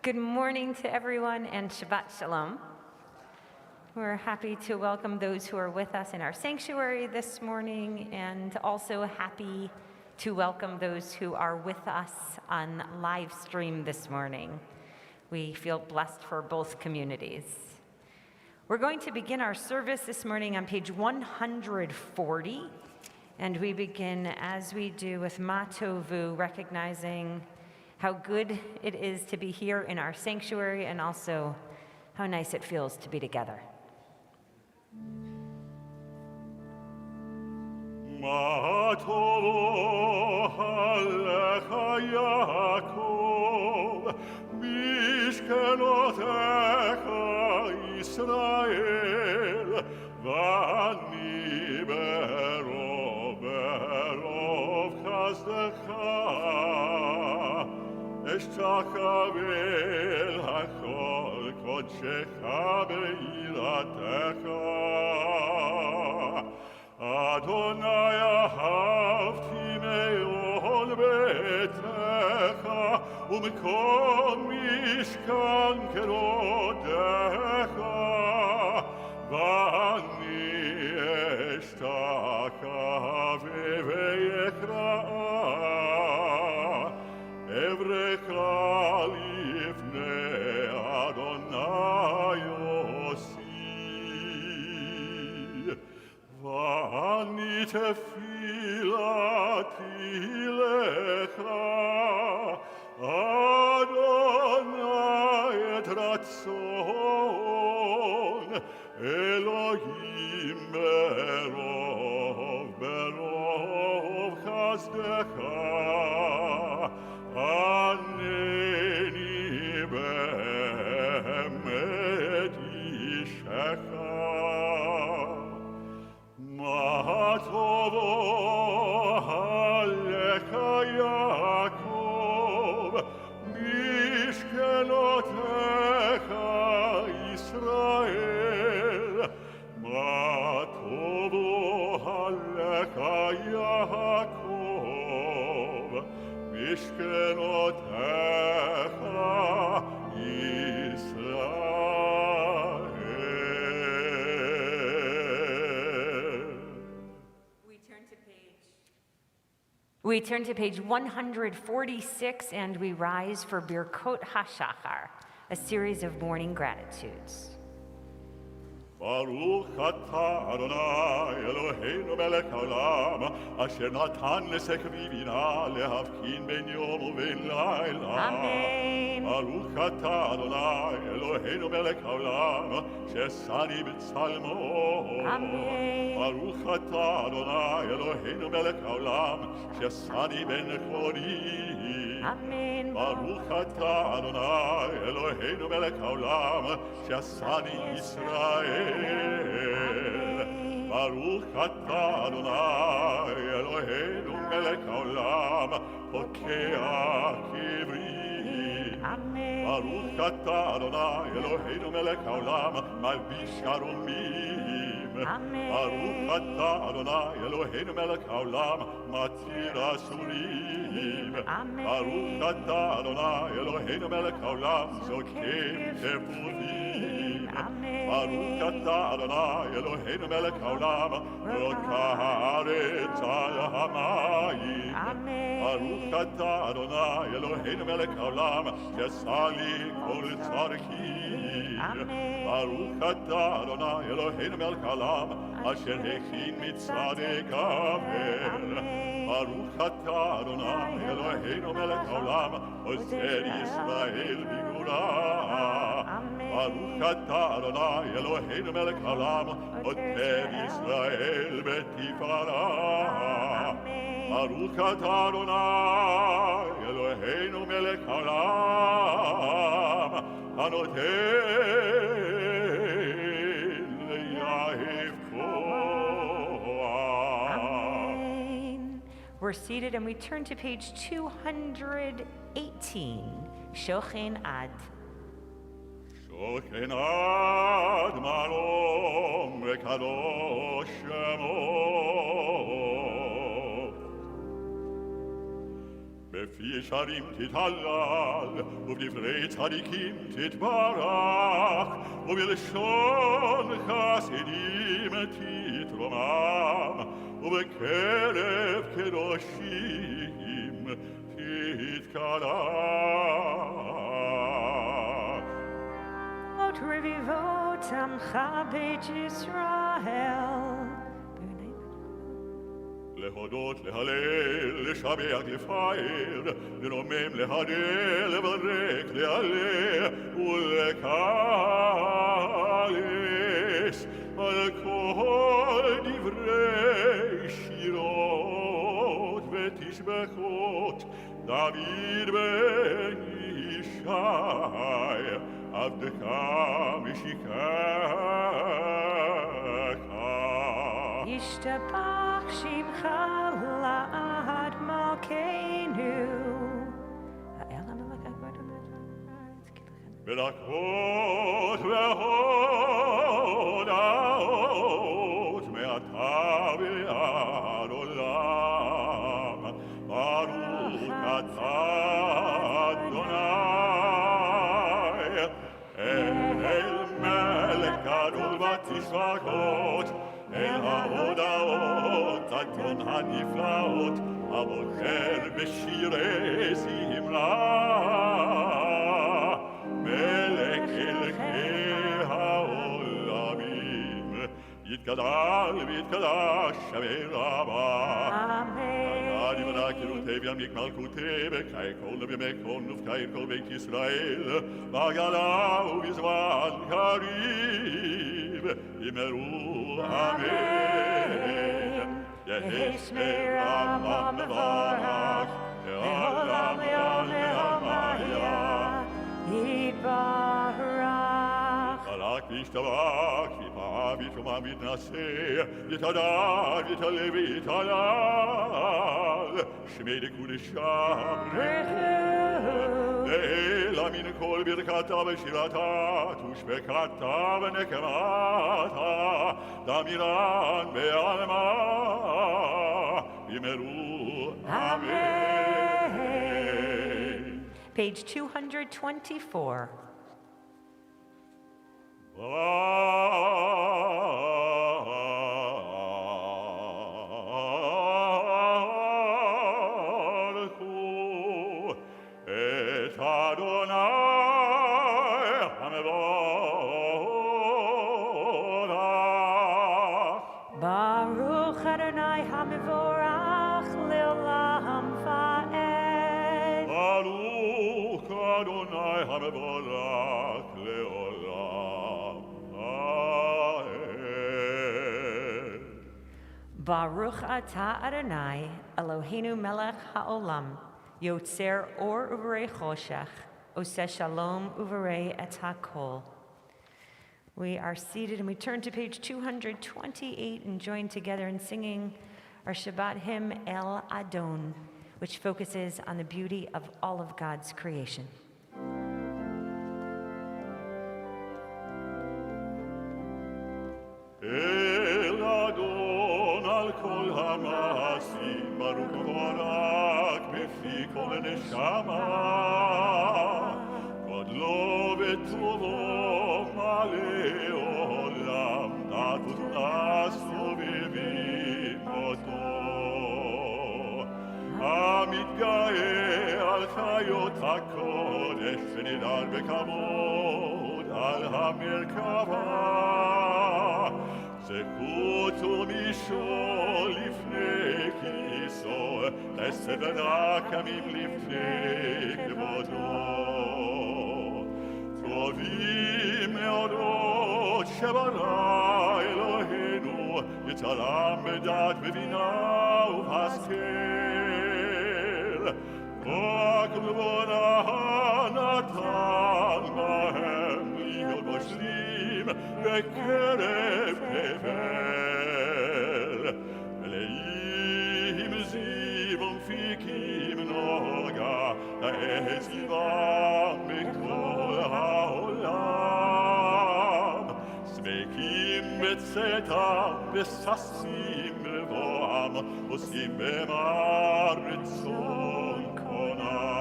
Good morning to everyone and Shabbat Shalom. We're happy to welcome those who are with us in our sanctuary this morning and also happy to welcome those who are with us on live stream this morning. We feel blessed for both communities. We're going to begin our service this morning on page 140, and we begin as we do with Ma Tovu, recognizing how good it is to be here in our sanctuary and also how nice it feels to be together. Ma tovu alecha Yaakov, mishkenotecha Yisrael, v'ani berov chazdecha. אשתחווה הכל קודשך בעילתך. אדוני אהבתי מאוד ביתך ומקום משכן כבודך. ואני אשתחווה ואקרא אברך לפני אדוני עושי. ואני תפילתי לך, אדוני את רצון אלוהים ברוב חסדך. ענני באמת אישך. מה טובו עליך יעקב, משכנותיך ישראל. מה טובו עליך יעקב, משכנותיך ישראל. We turn to page 146 and we rise for Birkot HaShachar, a series of morning gratitudes. ברוך אתה אדוני אלוהינו מלך העולם אשר נתן לשכל בינה להבחין בין יום ובין לילה. אמן. ברוך אתה אדוני אלוהינו מלך העולם שעשני בצלמו. אמן. ברוך אתה אדוני אלוהינו מלך העולם שעשני בין חורים. אמן. ברוך אתה אדוני אלוהינו מלך העולם שעשני ישראל. ברוך אתה אדוני אלוהינו מלך העולם פוקח קברי. ברוך אתה אדוני אלוהינו מלך העולם מלביש ערומים. ברוך אתה אדוני אלוהינו מלך העולם מתיר אסורים. ברוך אתה אדוני אלוהינו מלך העולם זוקף תפורים. ברוך אתה אדוני אלוהינו מלך העולם רוקע הארץ על המים. ברוך אתה אדוני אלוהינו מלך העולם שעשה לי כל צרכי. ברוך אתה אדוני אלוהינו מלך העולם אשר הכין מצעדי גבר. ברוך אתה אדוני אלוהינו מלך העולם עוזר ישראל בגבורה. ברוך אתה אדוני אלוהינו מלך העולם עוטר ישראל בתפארה. ברוך אתה אדוני אלוהינו מלך העולם הנותן ליהב כוח. We're seated and we turn to page 218, Shochen Ad. שוכן עד מרום וקדוש שמו בפי ישרים תתהלל, ובדברי צדיקים תתברך, ובלשון חסידים תתרומם, ובקרב קדושים תתקדש. Ot revivot amcha beit Yisrael. להודות, להלל, לשבח, לפאר, לרומם, להלל, לברך, להלל ולקלס על כל דברי שירות ותשבחות דוד בן ישי עבדך משיקך. ישתבח שמך לעד מלכנו. האל המלך הגבוה ולקרות והודאות מעתה ועד עולם. ברוך אתה אדוני אל מלך גדול ותשבחות אל ההודעות אדון הנפלאות הבוחר בשירי זמרה מלך אלוקי העולמים יתגדל ויתקדש שמי רבה אמן יבנה קירותי ויעמיק מלכותי וקי כל בימי כל נופקי כל בית ישראל בגלה ובזמן קריב ימרו אמן יהי שמי רבה מברך לעולם לעולם היה יתברך חלק וישתבח ויפעם וישומע ויתנשא יתהדר ויתעלה ויתהלל שמי לקודשם אלא מן כל ברכתה ושירתה ושבקתה ונקמתה דמירן בעלמה ימרו אמן. Page 224. Baruch Adonai HaMevorach Le'olam Va'ed. Baruch Adonai HaMevorach Le'olam Va'ed. Baruch Atah Adonai Eloheinu Melech HaOlam Yotzer Or Uvarei Choshech Oseh Shalom Uvarei Et HaKol. We are seated and we turn to page 228 and join together in singing our Shabbat hymn El Adon, which focuses on the beauty of all of God's creation. El Adon al kol hamasim Baruch Barak befi kol neshama Godlo v'tovo male olam Natut nasovevim oto המתגאה על חיות הקודש ונדע בכבוד על המרכבה זכות ומשול לפני כיסו חסד ורחמים לפני כבודו טובים מאורות שברא אלוהינו יצלם בדעת בבינה ובהשכל רק ובונה נתן בהם להיות בשלים בקרב תבל מלאים זיו ומפיקים נוגה לעת סביבם מכל העולם שמחים בצאתם וששים בבואם עושים במר רצון קונם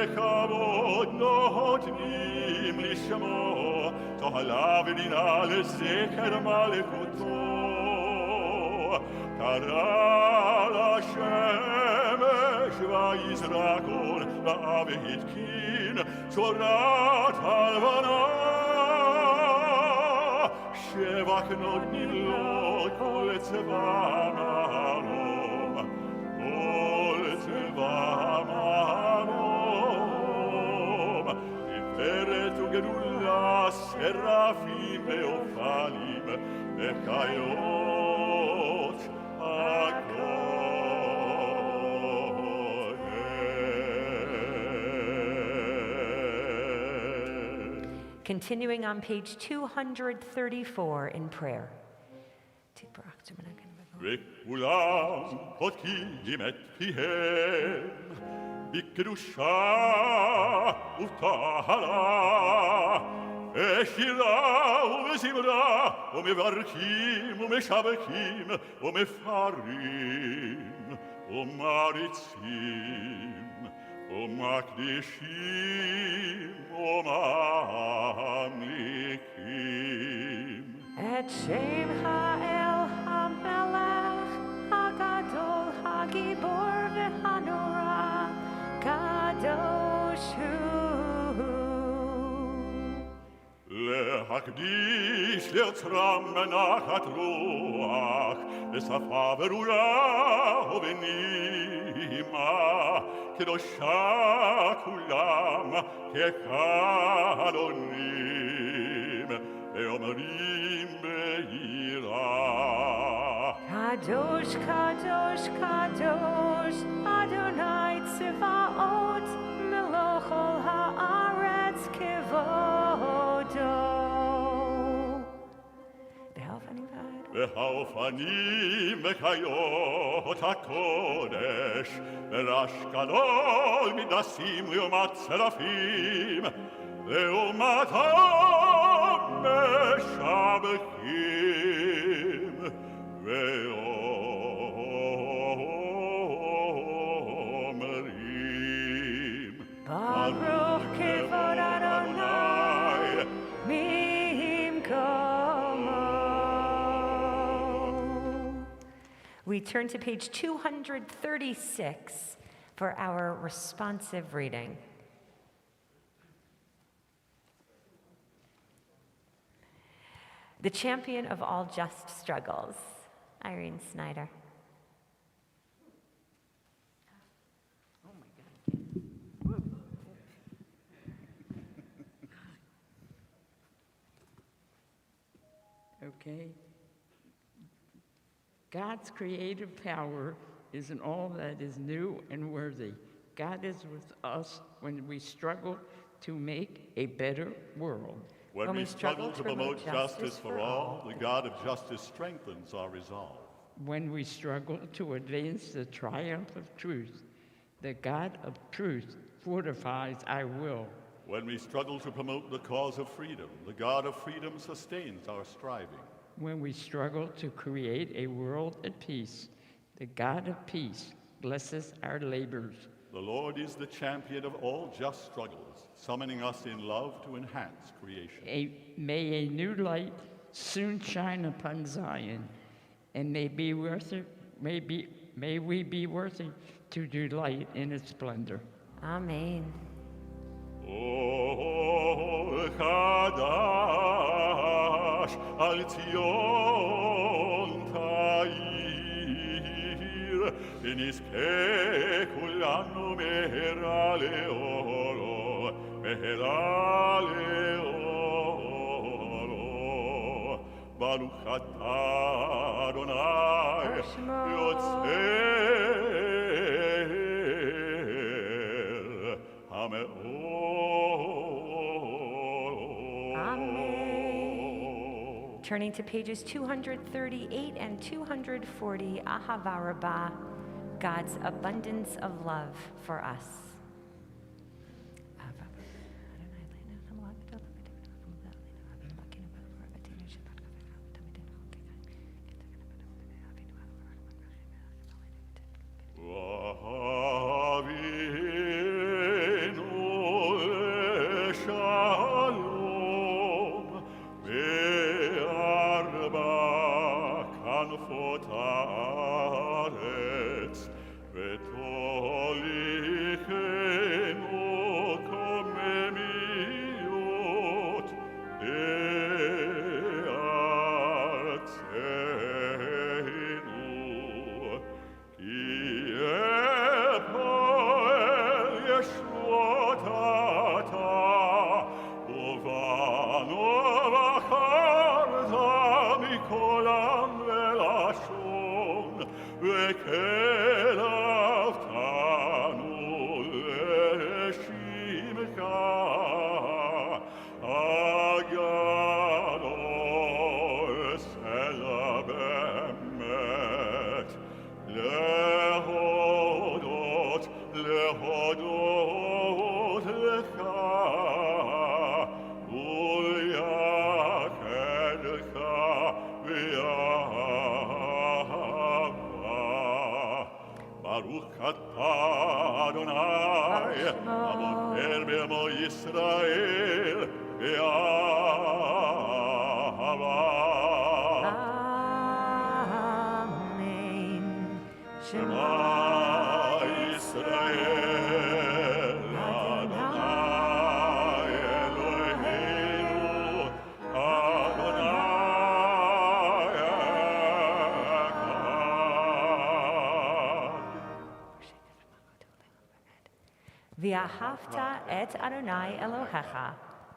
לכבוד נותנים לשמו, תהלה ונינה לזכר מלכותו. קרא לשמש ויזרקון, ראה והתקין צורת הלבנה. שבע קנות נמלוא כל צבא מרום, כל צבא מרום. תפארת וגדולה, סרפים ואופלים, וחיות הקודש. Continuing on page 234 in prayer. וכולם פותחים את פיהם בקדושה וטהרה, בשירה ובזמרה, ומברכים ומשבחים ומפרים ומריצים ומקדישים וממליכים את שם האל המלך הגדול הגיבור והנורא, קדוש הוא. להקדיש ליוצרם מנחת רוח, בשפה ברורה ובנעימה, קדושה כולם כחלונים, ואומרים ביראה. קדוש, קדוש, קדוש, אדוני צבאות, מלוא כל הארץ כבודו. והאופנים וחיות הקודש, ורש גדול מדסים לעומת צלפים, לעומתם משבחים ואומרים, ברוך כבוד אדוני ממקומו. We turn to page 236 for our responsive reading. The champion of all just struggles, Irene Snyder. Okay. God's creative power is in all that is new and worthy. God is with us when we struggle to make a better world. When we struggle to promote justice for all, the God of justice strengthens our resolve. When we struggle to advance the triumph of truth, the God of truth fortifies our will. When we struggle to promote the cause of freedom, the God of freedom sustains our striving. When we struggle to create a world at peace, the God of peace blesses our labors. The Lord is the champion of all just struggles, summoning us in love to enhance creation. May a new light soon shine upon Zion, and may we be worthy to delight in its splendor. Amen. Oh, Kadash, al Zion Tair, ונזכה כולנו מהרה לאורו, מהרה לאורו. ברוך אתה אדוני, יוצר המאור. Turning to pages 238 and 240, Ahava Rabbah, God's abundance of love for us. אתה אדוני, המוכר בעמו ישראל, באהבה. Amen. שמע ישראל, אדוני אלוהינו, אדוני אחד. ואהבת את אדוני אלוהיך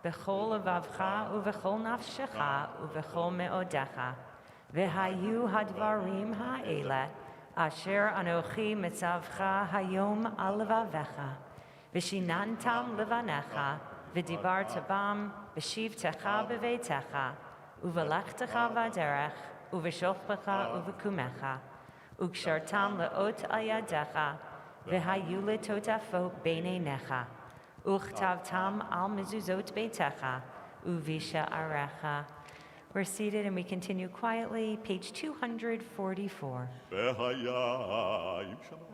בכל לבבך ובכל נפשך ובכל מאודיך. והיו הדברים האלה אשר אנוכי מצווך היום על לבביך, ושיננתם לבניך, ודיברת בם בשבתך בביתך, ובלכתך בדרך, ובשוכבך ובקומך, וקשרתם לאות על ידיך, והיו לטוטפות בין עיניך, וכתבתם על מזוזות ביתך, ובשעריך. We're seated and we continue quietly, page 244. והיה עם שמות.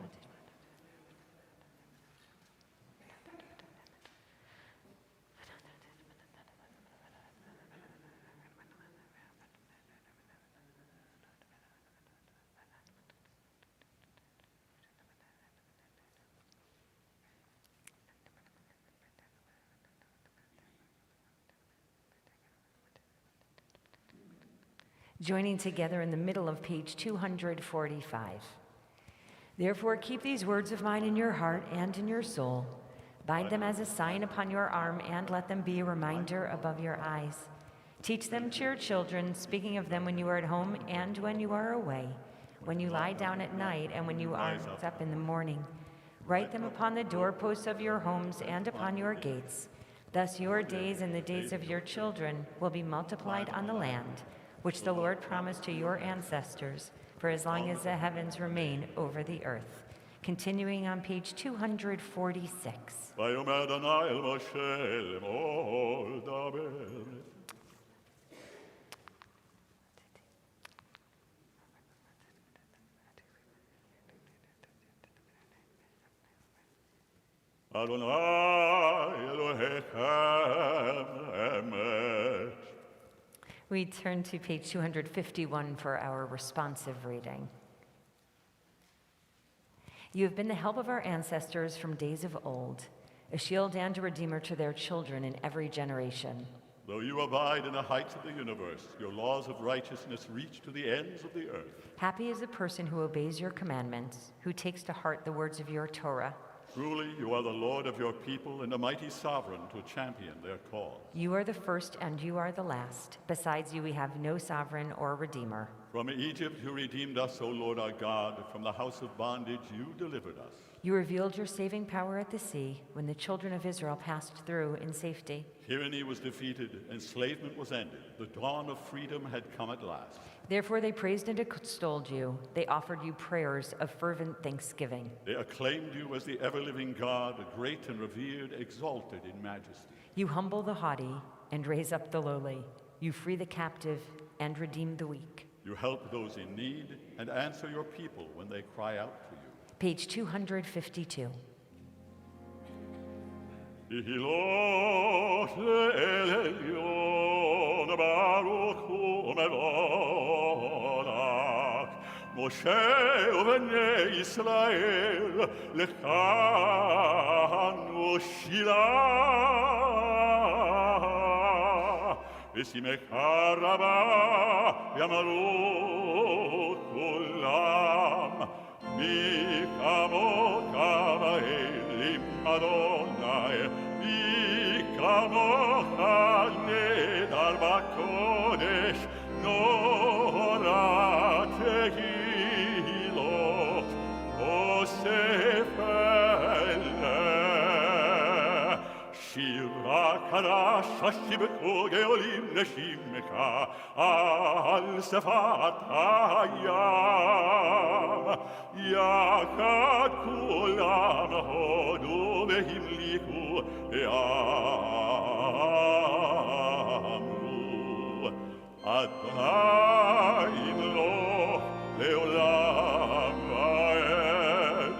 Joining together in the middle of page 245. Therefore, keep these words of mine in your heart and in your soul. Bind them as a sign upon your arm, and let them be a reminder above your eyes. Teach them to your children, speaking of them when you are at home and when you are away, when you lie down at night and when you are up in the morning. Write them upon the doorposts of your homes and upon your gates. Thus your days and the days of your children will be multiplied on the land, which the Lord promised to your ancestors, for as long as the heavens remain over the earth. Continuing on page 246. ויאמר אדוני אל משה לאמור דבר. אדוני אלוהיכם אמת. We turn to page 251 for our responsive reading. You have been the help of our ancestors from days of old, a shield and a redeemer to their children in every generation. Though you abide in the heights of the universe, your laws of righteousness reach to the ends of the earth. Happy is the person who obeys your commandments, who takes to heart the words of your Torah. Truly, you are the Lord of your people and a mighty sovereign to champion their cause. You are the first and you are the last. Besides you, we have no sovereign or redeemer. From Egypt you redeemed us, O Lord our God. From the house of bondage you delivered us. You revealed your saving power at the sea when the children of Israel passed through in safety. Tyranny was defeated, enslavement was ended. The dawn of freedom had come at last. Therefore they praised and extolled you. They offered you prayers of fervent thanksgiving. They acclaimed you as the ever-living God, great and revered, exalted in majesty. You humble the haughty and raise up the lowly. You free the captive and redeem the weak. You help those in need and answer your people when they cry out to you. Page 252. Ihilos le'elyon baruch hu melech Moshe u'bnei Yisrael lechanu shilah v'simecha rabah yamaru kulam mi kamot kavaelim Adonai mi kamocha nedar b'kodesh nora tehilot osef eleh shira kadash hashibku geolim neshimcha al sefat hayam yachad kulam hodu vehimliku ve'amru Adonai imloch leolam va'ed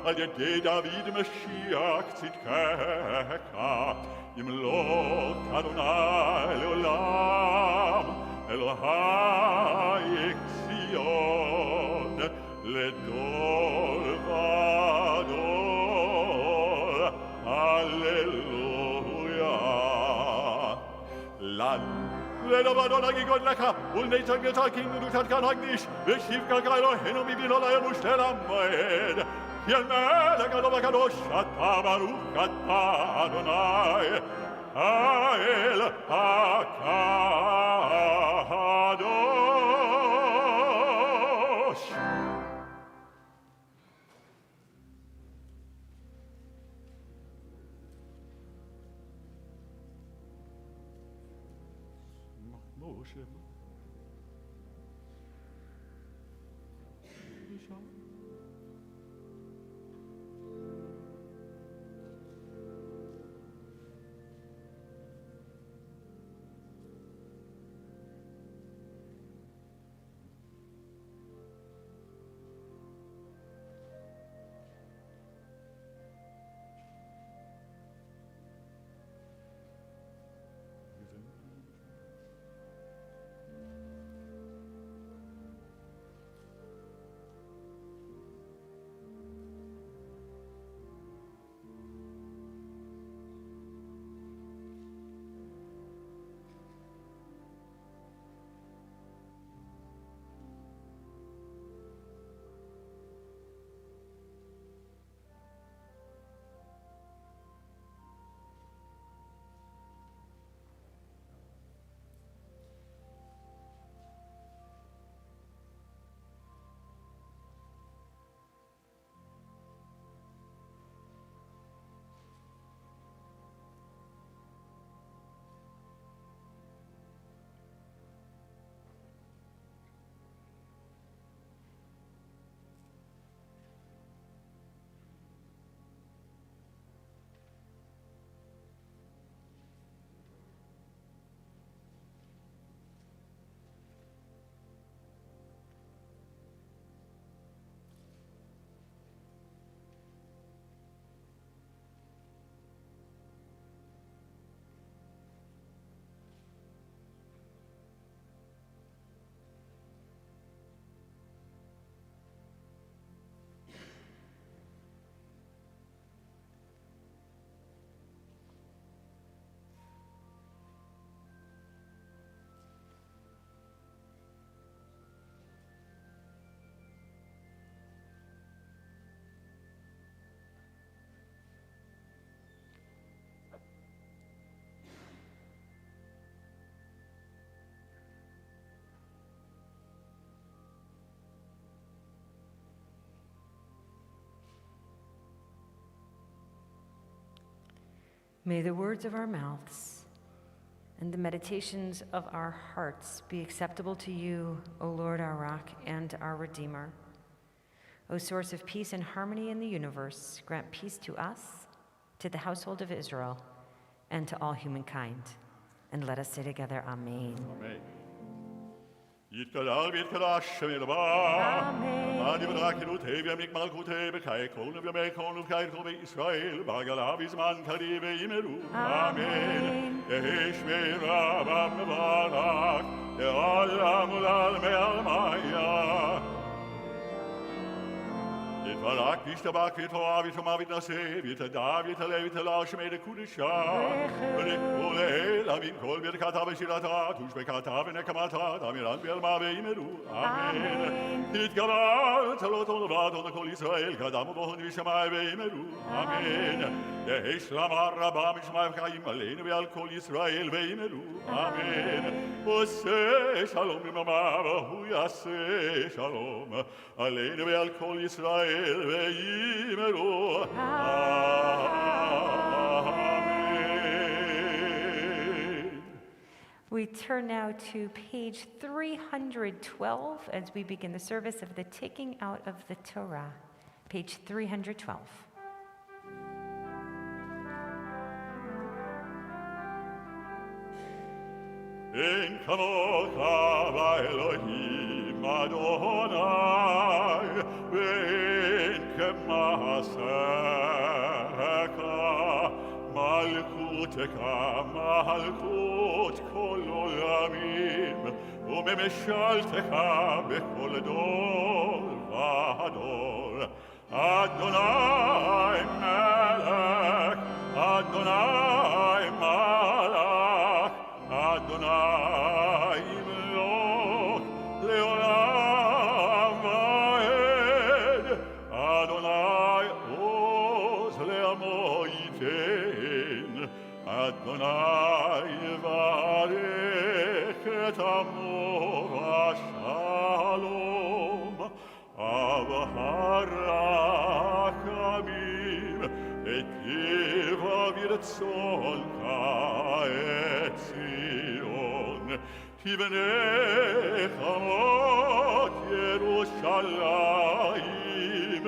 על ידי דוד משיח צדקך, ימלוך אדוני לעולם, אלוהי ציון, לדור ודור, הללויה. לדבר נגיגות לך, ולנצח מצחקים ודושת כאן הקדיש, ושיבקה כאלוהינו מבילו להם ושתל המועד. כי אל מלך גדול וקדוש, אתה ברוך אתה אדוני, האל הקדוש. משה. May the words of our mouths and the meditations of our hearts be acceptable to you, O Lord, our rock and our Redeemer. O source of peace and harmony in the universe, grant peace to us, to the household of Israel, and to all humankind. And let us say together, Amen. Amen. יתגדל ויתקדש שם ידבר. אמן. אני בדרכנותי וימיק מלכותי בחיי כל וימי כל ובחיי כל בישראל, בגלה בזמן קריב וימרו. אמן. יהי שמי רבם מברך, לעולם ולעלמי עלמיה. יתברך וישתבח ויתרוע וישמע ויתנשא ויתדע ויתעלה ויתעלה שמי לקודשה ולכל אל אבין כל ברכתה ושירתה תושבקתה ונקמתה תמירן בעלמה וימרו אמן תתגבר צלות ולבד על כל ישראל קדם ובהון ושמי וימרו אמן יהי שלמה רבה משמי וחיים עלינו ועל כל ישראל וימרו אמן עושה שלום במרומיו והוא יעשה שלום עלינו ועל כל ישראל וימרו Amen. We turn now to page 312 as we begin the service of the taking out of the Torah. Page 312. אין כמוך באלוהים Adonai, ve'en kema'asecha, malchutecha, malchut kol olamim, u'memishaltecha bechol dor v'dor. Adonai melech, Adonai malach, Adonai imloch, leolam va'ed, Adonai oz le'amo yitein, Adonai yivarech et amo v'shalom, harachamim, et yivav tzolka et Zion, tivenech amot Yerushalayim,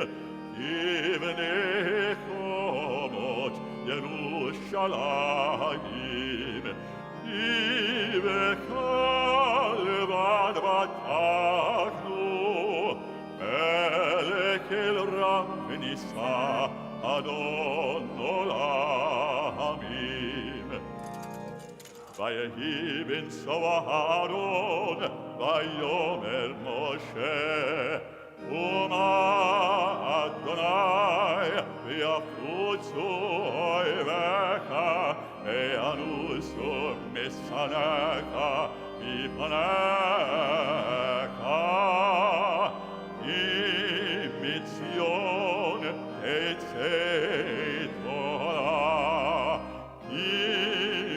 tivenech amot Yerushalayim, ivechal levad batachnu, melech el ram v'nisa Adon olamim. Vayehi b'nso Aharon, vayomer Moshe, Uma Adonai, v'yafutzu oivecha, ve'anusu misanecha, mipanecha, Mitzion tetzei Torah,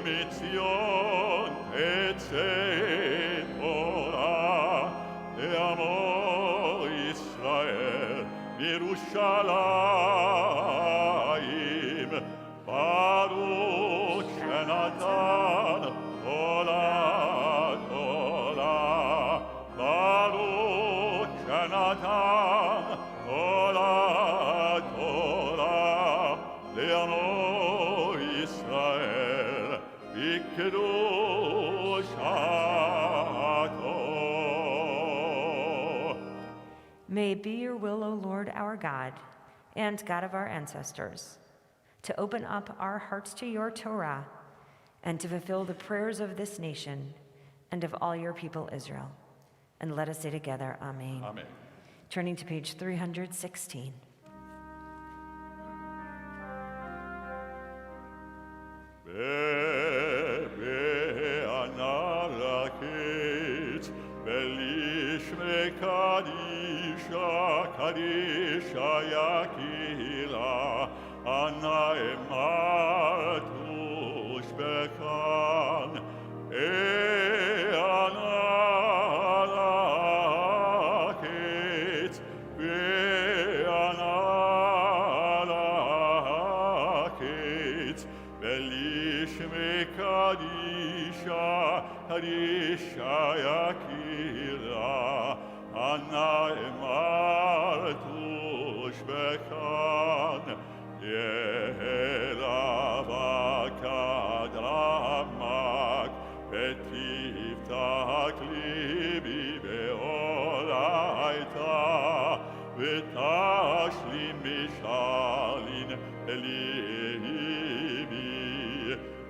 Mitzion tetzei Torah, Le'amo Yisrael, Yerushalayim, Baruch Shenatan Torah, Torah, Baruch Shenatan Torah, Torah, le'amo Yisrael, v'kedushato. May it be your will, O Lord, our God, and God of our ancestors, to open up our hearts to your Torah and to fulfill the prayers of this nation and of all your people Israel. And let us say together, Amen. Amen. Turning to page 316. Be'analakit, be'lishme kadisha, kadisha yakila, ana emartush bekan, be'analakit, be'analakit, be'lishme kadisha, kadisha yakila, ana emartush bekan, yehelavaka dramak, v'tiftach libi be'olaita, v'tashlim mishalin elibi,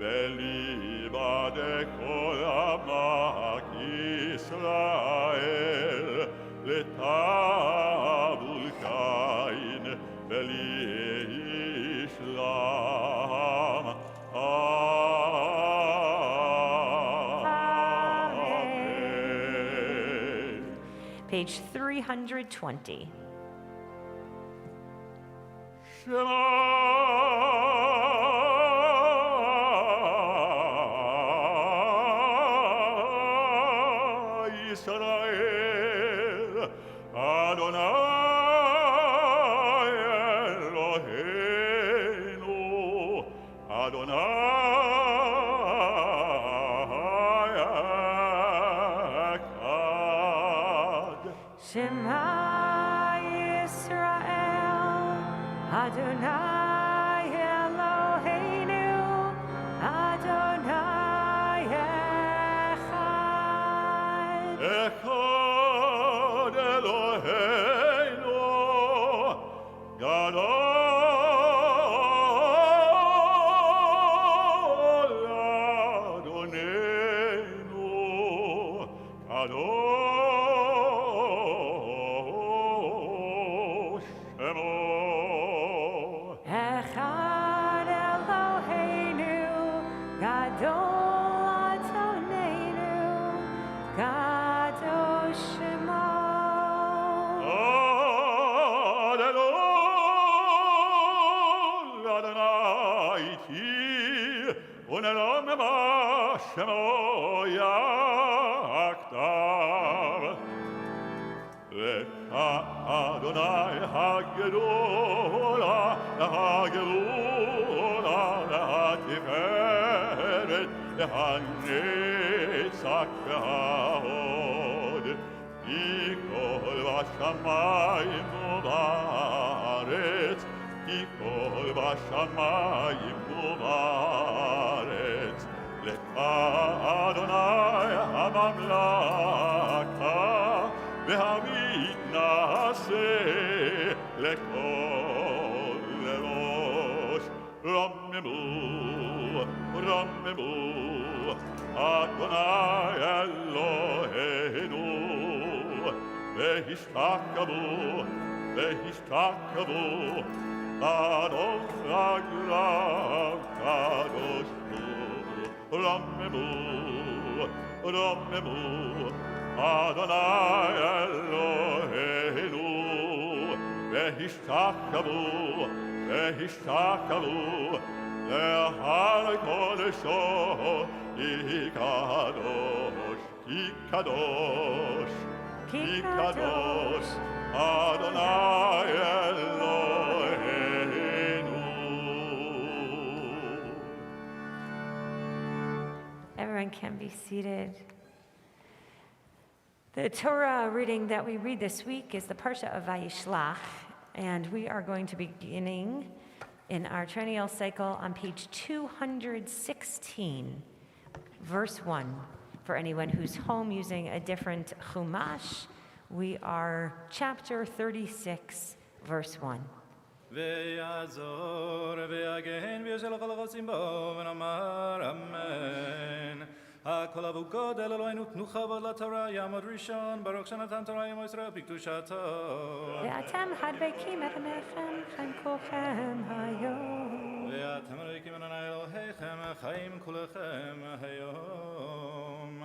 v'libadek olamak Yisrael, letabul kain, v'lishlam. Amen. Page 320. Shema Yisrael, Adonai Eloheinu, Adonai Echad. Shema Yisrael, Adonai Eloheinu, Adonai Echad. Echad. Gadol Adonenu, Kadosh Shemo. Hallelujah, Adonai ti, unelam Shemo yaktav. Lecha Adonai hagedola, hatiferet, hanetzach v'hahod. Ikol v'shamayim u'va'aretz, Ikol v'shamayim u'va'aretz. Lecha Adonai hamamlaka, v'hamitnaseh lekol erosh. Rammemu, Rammemu, Adonai Eloheinu, V'hishtakavhu, V'hishtakavhu, Kadosh Ha'gulav, Kadosh Hu. Rammemu, Rammemu, Adonai Eloheinu, V'hishtakavhu, V'hishtakavhu, Le'hal kodesho, Ki kadosh, Ki kadosh, Ki kadosh, Adonai Eloheinu. Everyone can be seated. The Torah reading that we read this week is the Parsha of Vayishlach, and we are going to be beginning in our triennial cycle on page 216, verse 1. For anyone who's home using a different chumash, we are chapter 36, verse 1. ויעזור ויגן וישלח על החוסים בו ונאמר אמן. הכל אבו גודל אלוהינו תנו כבוד לתורה יעמוד ראשון ברוך שנתן תורה עמו ישראל בקדושתו. ואתם הדבקים את עיניכם חיים כולכם היום. ואתם ריקים אדוני אלוהיכם חיים כולכם היום.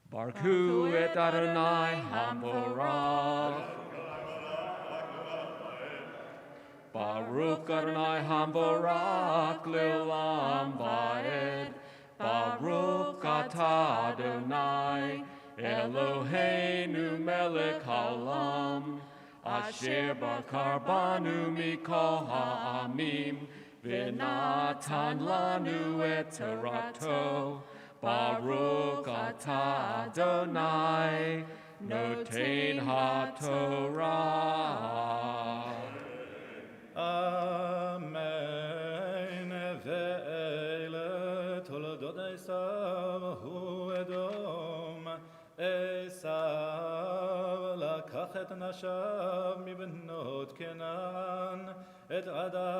Baruch et Adonai Hamborah. Baruch Adonai Hamborah Le'olam Va'ed. Baruch atah Adonai Eloheinu melech haolam. Asher bakar banu mikol ha'amim. V'natan lanu et torato. Baruch atah Adonai, noten haTorah. Amen. Ve'ele toldot Esav hu Edom. Esav לקח את נשיו מבנות כנען, את עדה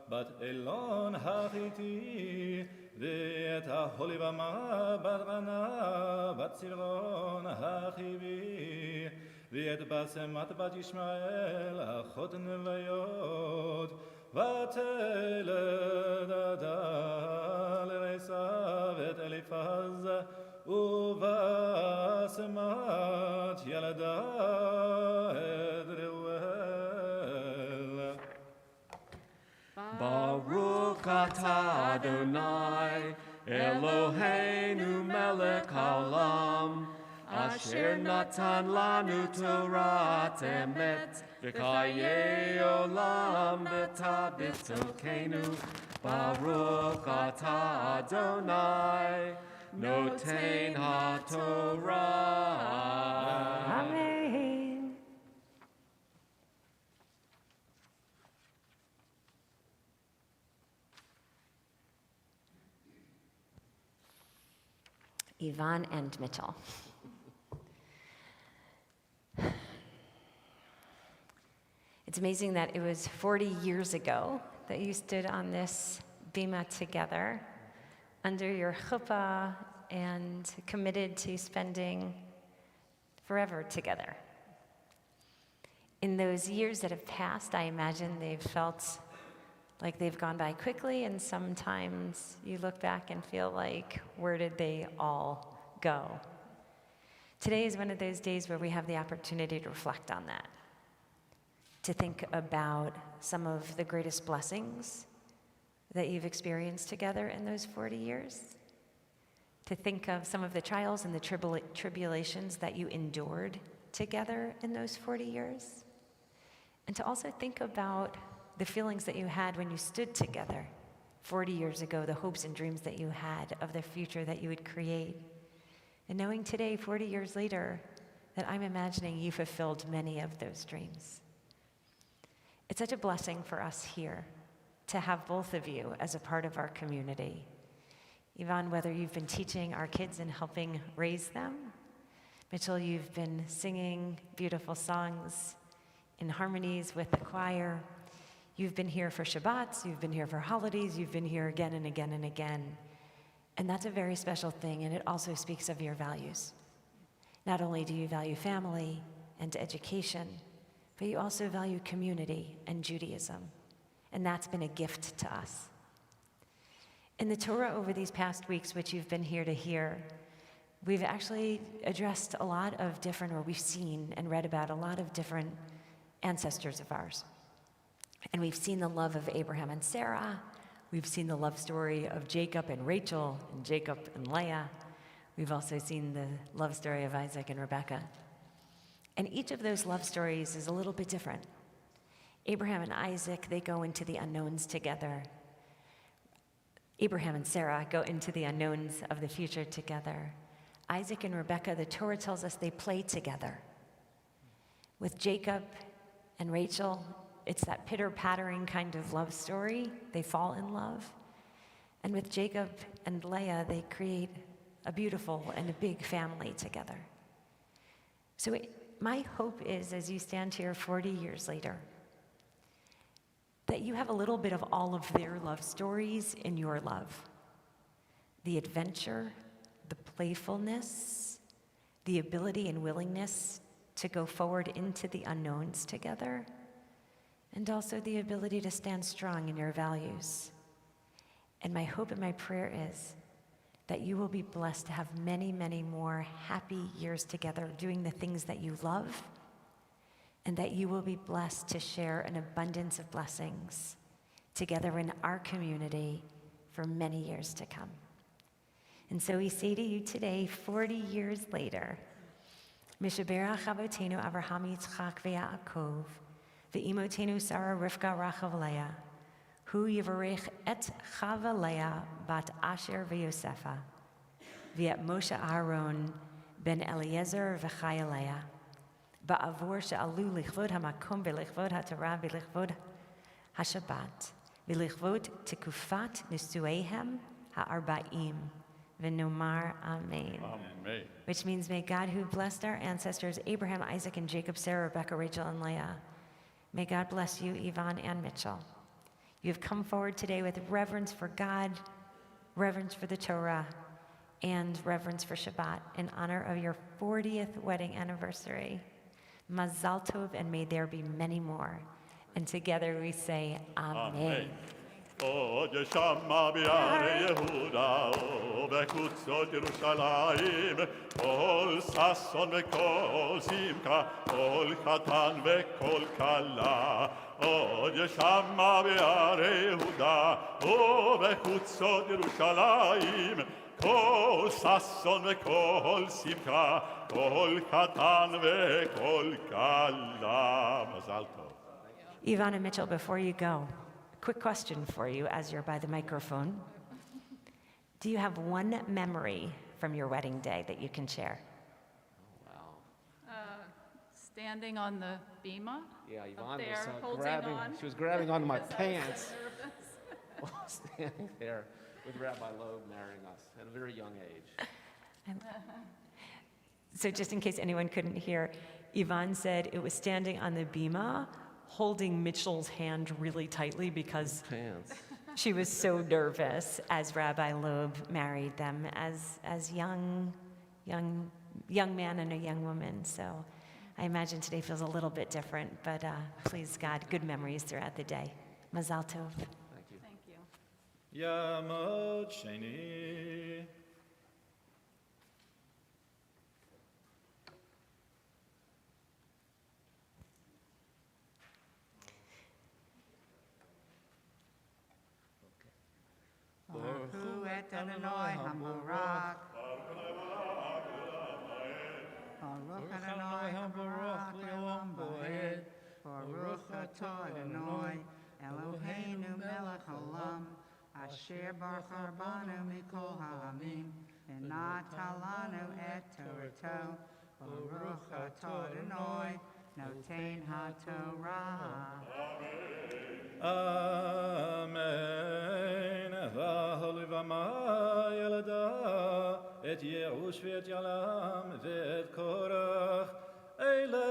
בת אלון החיתי, ואת החוליבמה בת ענה, בת צבעון החיבי, ואת בסמת בת ישמעאל, אחות נוויות, ותלד עדה לעשיו את אליפז, ובסמת ילדה את ראואל. Baruch atah Adonai, Eloheinu melech haolam, asher natan lanu Torat emet, v'chayei olam b'tabitokenu. Baruch atah Adonai, noten haTorah. Amen. Yvonne and Mitchell. It's amazing that it was 40 years ago that you stood on this bima together under your chuppah and committed to spending forever together. In those years that have passed, I imagine they've felt like they've gone by quickly, and sometimes you look back and feel like, where did they all go? Today is one of those days where we have the opportunity to reflect on that, to think about some of the greatest blessings that you've experienced together in those 40 years, to think of some of the trials and the tribulations that you endured together in those 40 years, and to also think about the feelings that you had when you stood together 40 years ago, the hopes and dreams that you had of the future that you would create. And knowing today, 40 years later, that I'm imagining you fulfilled many of those dreams. It's such a blessing for us here to have both of you as a part of our community. Yvonne, whether you've been teaching our kids and helping raise them, Mitchell, you've been singing beautiful songs in harmonies with the choir. You've been here for Shabbats, you've been here for holidays, you've been here again and again and again. And that's a very special thing, and it also speaks of your values. Not only do you value family and education, but you also value community and Judaism. And that's been a gift to us. In the Torah over these past weeks, which you've been here to hear, we've actually addressed a lot of different, or we've seen and read about a lot of different ancestors of ours. And we've seen the love of Abraham and Sarah. We've seen the love story of Jacob and Rachel, and Jacob and Leah. We've also seen the love story of Isaac and Rebekah. And each of those love stories is a little bit different. Abraham and Isaac, they go into the unknowns together. Abraham and Sarah go into the unknowns of the future together. Isaac and Rebekah, the Torah tells us they play together. With Jacob and Rachel, it's that pitter-pattering kind of love story. They fall in love. And with Jacob and Leah, they create a beautiful and a big family together. So my hope is, as you stand here 40 years later, that you have a little bit of all of their love stories in your love. The adventure, the playfulness, the ability and willingness to go forward into the unknowns together, and also the ability to stand strong in your values. And my hope and my prayer is that you will be blessed to have many, many more happy years together doing the things that you love, and that you will be blessed to share an abundance of blessings together in our community for many years to come. And so we say to you today, 40 years later, Mishaberach Avotenu Avraham Yitzchak veYaakov, Ve'imotenu Sarah Rivka Rachel Leah, Hu Yivarech et Chava Leah bat Asher veYosefa, Ve'et Moshe Aaron ben Eliezer v'Chaya Leah, Ba'avor she'alu lichvod hamakom v'lichvod haTorah v'lichvod haShabbat, v'lichvod tekufat nisueihem ha'arba'im, v'nomar Amen. Amen. Which means, may God, who blessed our ancestors, Abraham, Isaac, and Jacob, Sarah, Rebekah, Rachel, and Leah, may God bless you, Yvonne and Mitchell. You have come forward today with reverence for God, reverence for the Torah, and reverence for Shabbat in honor of your 40th wedding anniversary. Mazal Tov, and may there be many more. And together we say, Amen. עוד ישמע ביערי יהודה ובקבוצות ירושלים כל ששון וכל שמחה כל חתן וכל כלה עוד ישמע ביערי יהודה ובקבוצות ירושלים כל ששון וכל שמחה כל חתן וכל כלה מזל טוב. Yvonne and Mitchell, before you go, quick question for you as you're by the microphone. Do you have one memory from your wedding day that you can share? Standing on the bima. Yeah, up Yvonne there, was holding grabbing. on. She was grabbing onto my Because I was pants nervous. while standing there with Rabbi Loeb marrying us at a very young age. So just in case anyone couldn't hear, Yvonne said it was standing on the bima, holding Mitchell's hand really tightly because Pants. she was so nervous as Rabbi Loeb married them as young man and a young woman. So I imagine today feels a little bit different, but please God, good memories throughout the day. Mazal Tov. Yamot Sheni. Baruch hu et Adonai HaMarak. Baruch Adonai HaMarak le'olam va'ed. Baruch atah Adonai Eloheinu melech haolam. Asher baruch banu mikol ha'amim. V'natan lanu et Torato. Baruch atah Adonai noten haTorah. Amen. V'aholi v'ma yelada et Yerush v'et Yalam v'et Korach Eile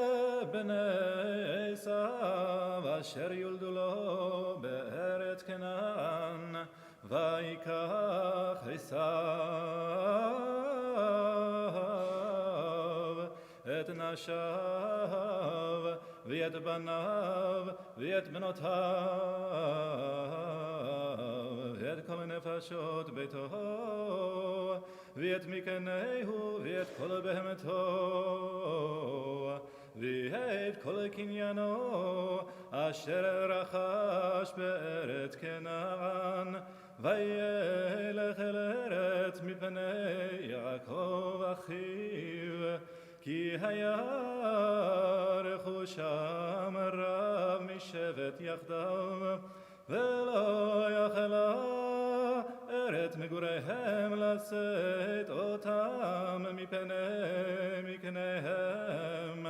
b'nei Esav asher yuldu lo be'eret Canaan v'yikach Esav et nashav v'et banav v'et benotav v'et kol nefashot beito v'et mikanehu v'et kol behemeto v'et kol kinyano asher rachash be'eret Canaan v'yelech el eretz mipnei Yaakov achiv כי היה רכושם רב משבט יחדיו, ולא יכלה ארץ מגוריהם לשאת אותם מפני מקניהם.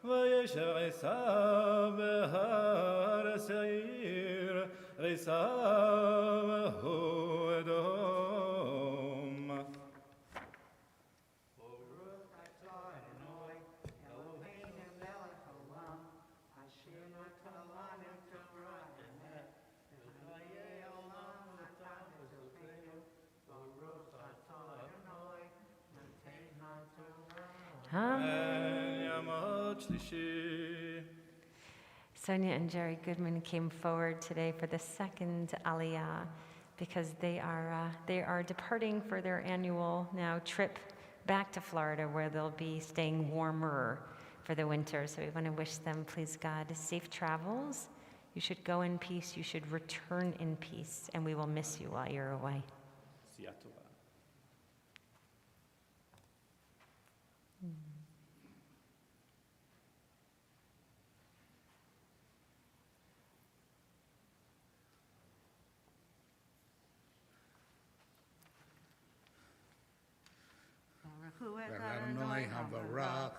וישב עשיו בהר שעיר, עשיו הוא אדום. Sonia and Jerry Goodman came forward today for the second Aliyah because they are departing for their annual now trip back to Florida where they'll be staying warmer for the winter. So we want to wish them, please God, safe travels. You should go in peace. You should return in peace. And we will miss you while you're away. Adonai HaBarak.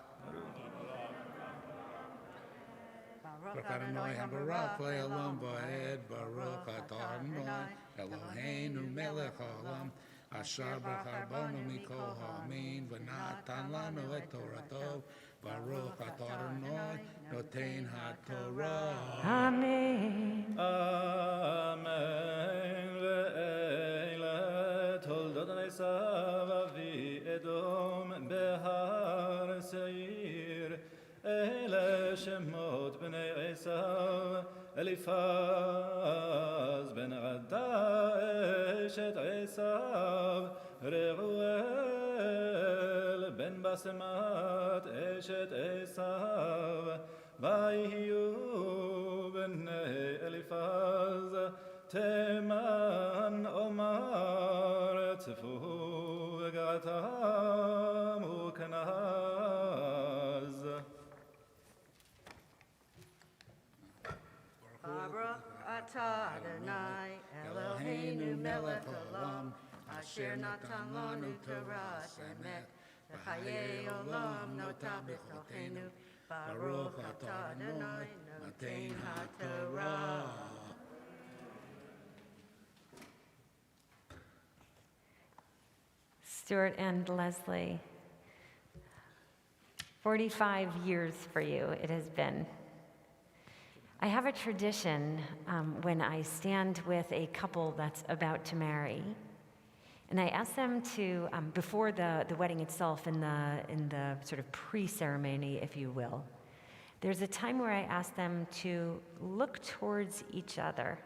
Baruch Adonai HaBarak le'olam va'ed. Baruch atah Adonai Eloheinu melech haolam. Asher baruch banu mikol ha'amim v'natan lanu et Torato. Baruch atah Adonai noten haTorah. Amen. Amen. Ve'ele toldot Esav avi Edom behar seir. Ele shemot bnei Esav Eliphaz ben Ada eshet Esav Reuel ben Basemat eshet Esav Vayiyu bnei Eliphaz Teman Omar Tfu v'Gatam u'Kanaz. Baruch atah Adonai Eloheinu melech haolam. Asher natan lanu Torah emet. V'chayei olam notah b'chokenu. Baruch atah Adonai noten haTorah. Stuart and Leslie, 45 years for you it has been. I have a tradition when I stand with a couple that's about to marry, and I ask them to, before the wedding itself, in the sort of pre-ceremony, if you will, there's a time where I ask them to look towards each other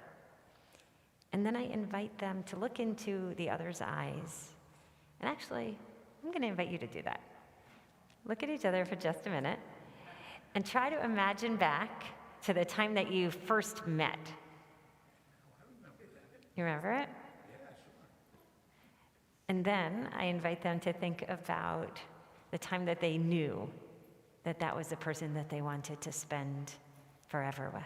And then I invite them to look into the other's eyes. And actually, I'm going to invite you to do that. Look at each other for just a minute and try to imagine back to the time that you first met. You remember it? And then I invite them to think about the time that they knew that that was the person that they wanted to spend forever with.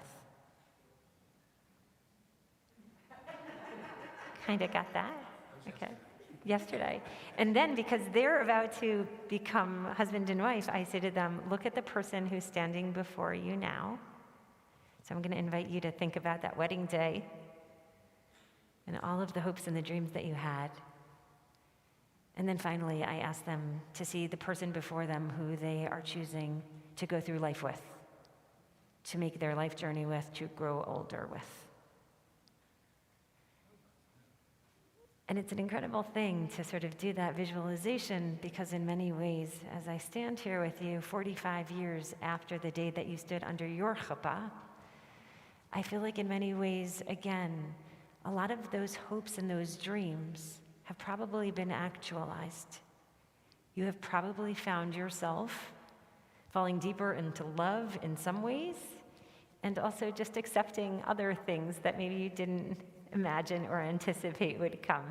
Kind of got that? Okay. Yesterday. And then, because they're about to become husband and wife, I say to them, look at the person who's standing before you now. So I'm going to invite you to think about that wedding day and all of the hopes and the dreams that you had. And then finally, I ask them to see the person before them who they are choosing to go through life with, to make their life journey with, to grow older with. And it's an incredible thing to sort of do that visualization, because in many ways, as I stand here with you 45 years after the day that you stood under your chuppah, I feel like in many ways, again, a lot of those hopes and those dreams have probably been actualized. You have probably found yourself falling deeper into love in some ways, and also just accepting other things that maybe you didn't imagine or anticipate would come.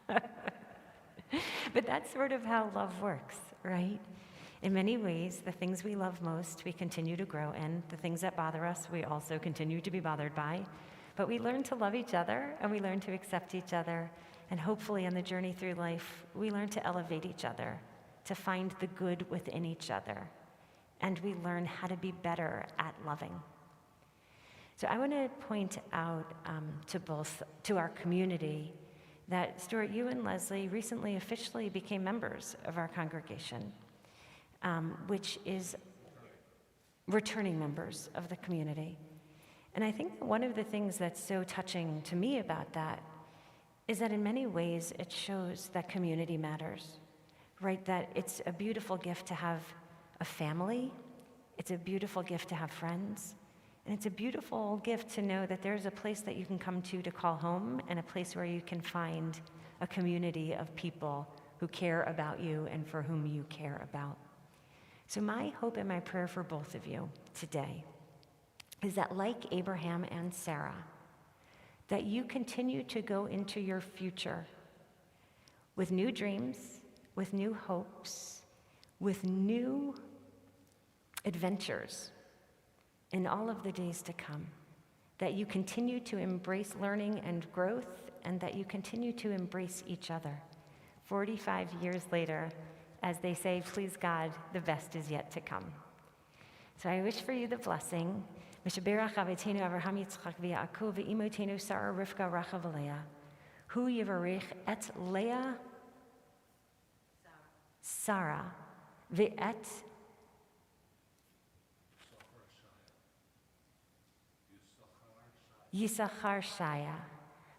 But that's sort of how love works, right? In many ways, the things we love most, we continue to grow in. The things that bother us, we also continue to be bothered by. But we learn to love each other, and we learn to accept each other. And hopefully on the journey through life, we learn to elevate each other, to find the good within each other. And we learn how to be better at loving. So I want to point out to our community that, Stuart, you and Leslie recently officially became members of our congregation, which is returning members of the community. And I think one of the things that's so touching to me about that is that in many ways it shows that community matters, right? That it's a beautiful gift to have a family, it's a beautiful gift to have friends, and it's a beautiful gift to know that there's a place that you can come to call home, and a place where you can find a community of people who care about you and for whom you care about. So my hope and my prayer for both of you today is that, like Abraham and Sarah, that you continue to go into your future with new dreams, with new hopes, with new adventures in all of the days to come, that you continue to embrace learning and growth, and that you continue to embrace each other. 45 years later, as they say, please God, the best is yet to come. So I wish for you the blessing. Mishaberach Avitenu Avraham Yitzchak v'Yaakov v'imotenu Sarah Rivka Rachel v'Leah. Hu yivarech et Leah Sarah v'et Yisachar Shaya.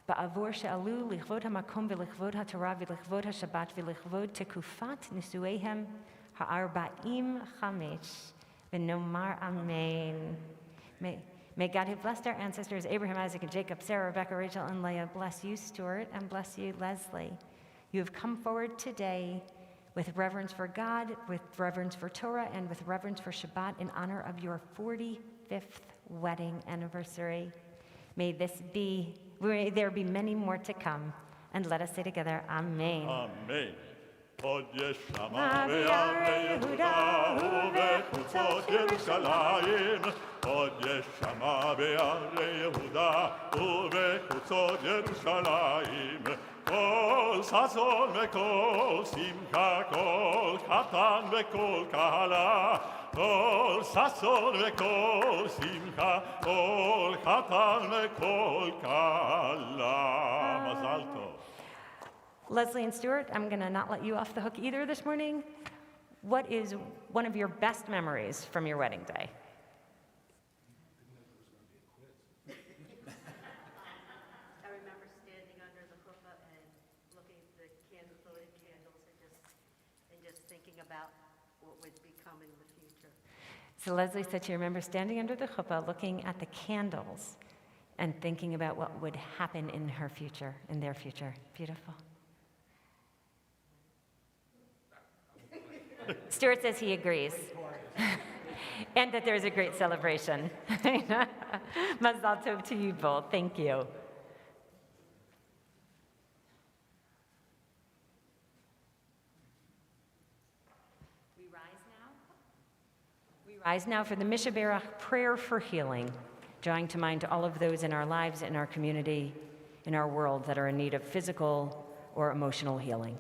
Ba'avor she'alu lichvod hamakom v'lichvod haTorah v'lichvod haShabbat v'lichvod tekufat nisueihem ha'arba'im chamesh. V'nomar amen. May God, who blessed our ancestors, Abraham, Isaac, and Jacob, Sarah, Rebecca, Rachel, and Leah, bless you, Stuart, and bless you, Leslie. You have come forward today with reverence for God, with reverence for Torah, and with reverence for Shabbat in honor of your 45th wedding anniversary. May there be many more to come. And let us say together, Amen. Amen. עוד ישמע בערי יהודה ובחוצות ירושלים, עוד ישמע בערי יהודה ובחוצות ירושלים, כל ששון וכל שמחה, כל חתן וכל כלה, כל ששון וכל שמחה, כל חתן וכל כלה. מזל טוב. Leslie and Stuart, I'm going to not let you off the hook either this morning. What is one of your best memories from your wedding day? I remember standing under the chuppah and looking at the candlelit candles and just thinking about what would become in the future. So Leslie said she remembers standing under the chuppah looking at the candles and thinking about what would happen in her future, in their future. Beautiful. Stuart says he agrees. And that there's a great celebration. Mazal tov to you both. Thank you. We rise now for the Mishaberach prayer for healing, drawing to mind all of those in our lives, in our community, in our world that are in need of physical or emotional healing.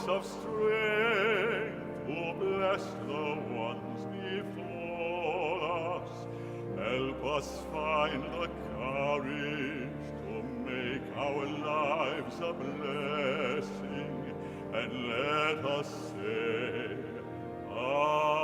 Of strength to bless the ones before us, help us find the courage to make our lives a blessing, and let us say, Amen.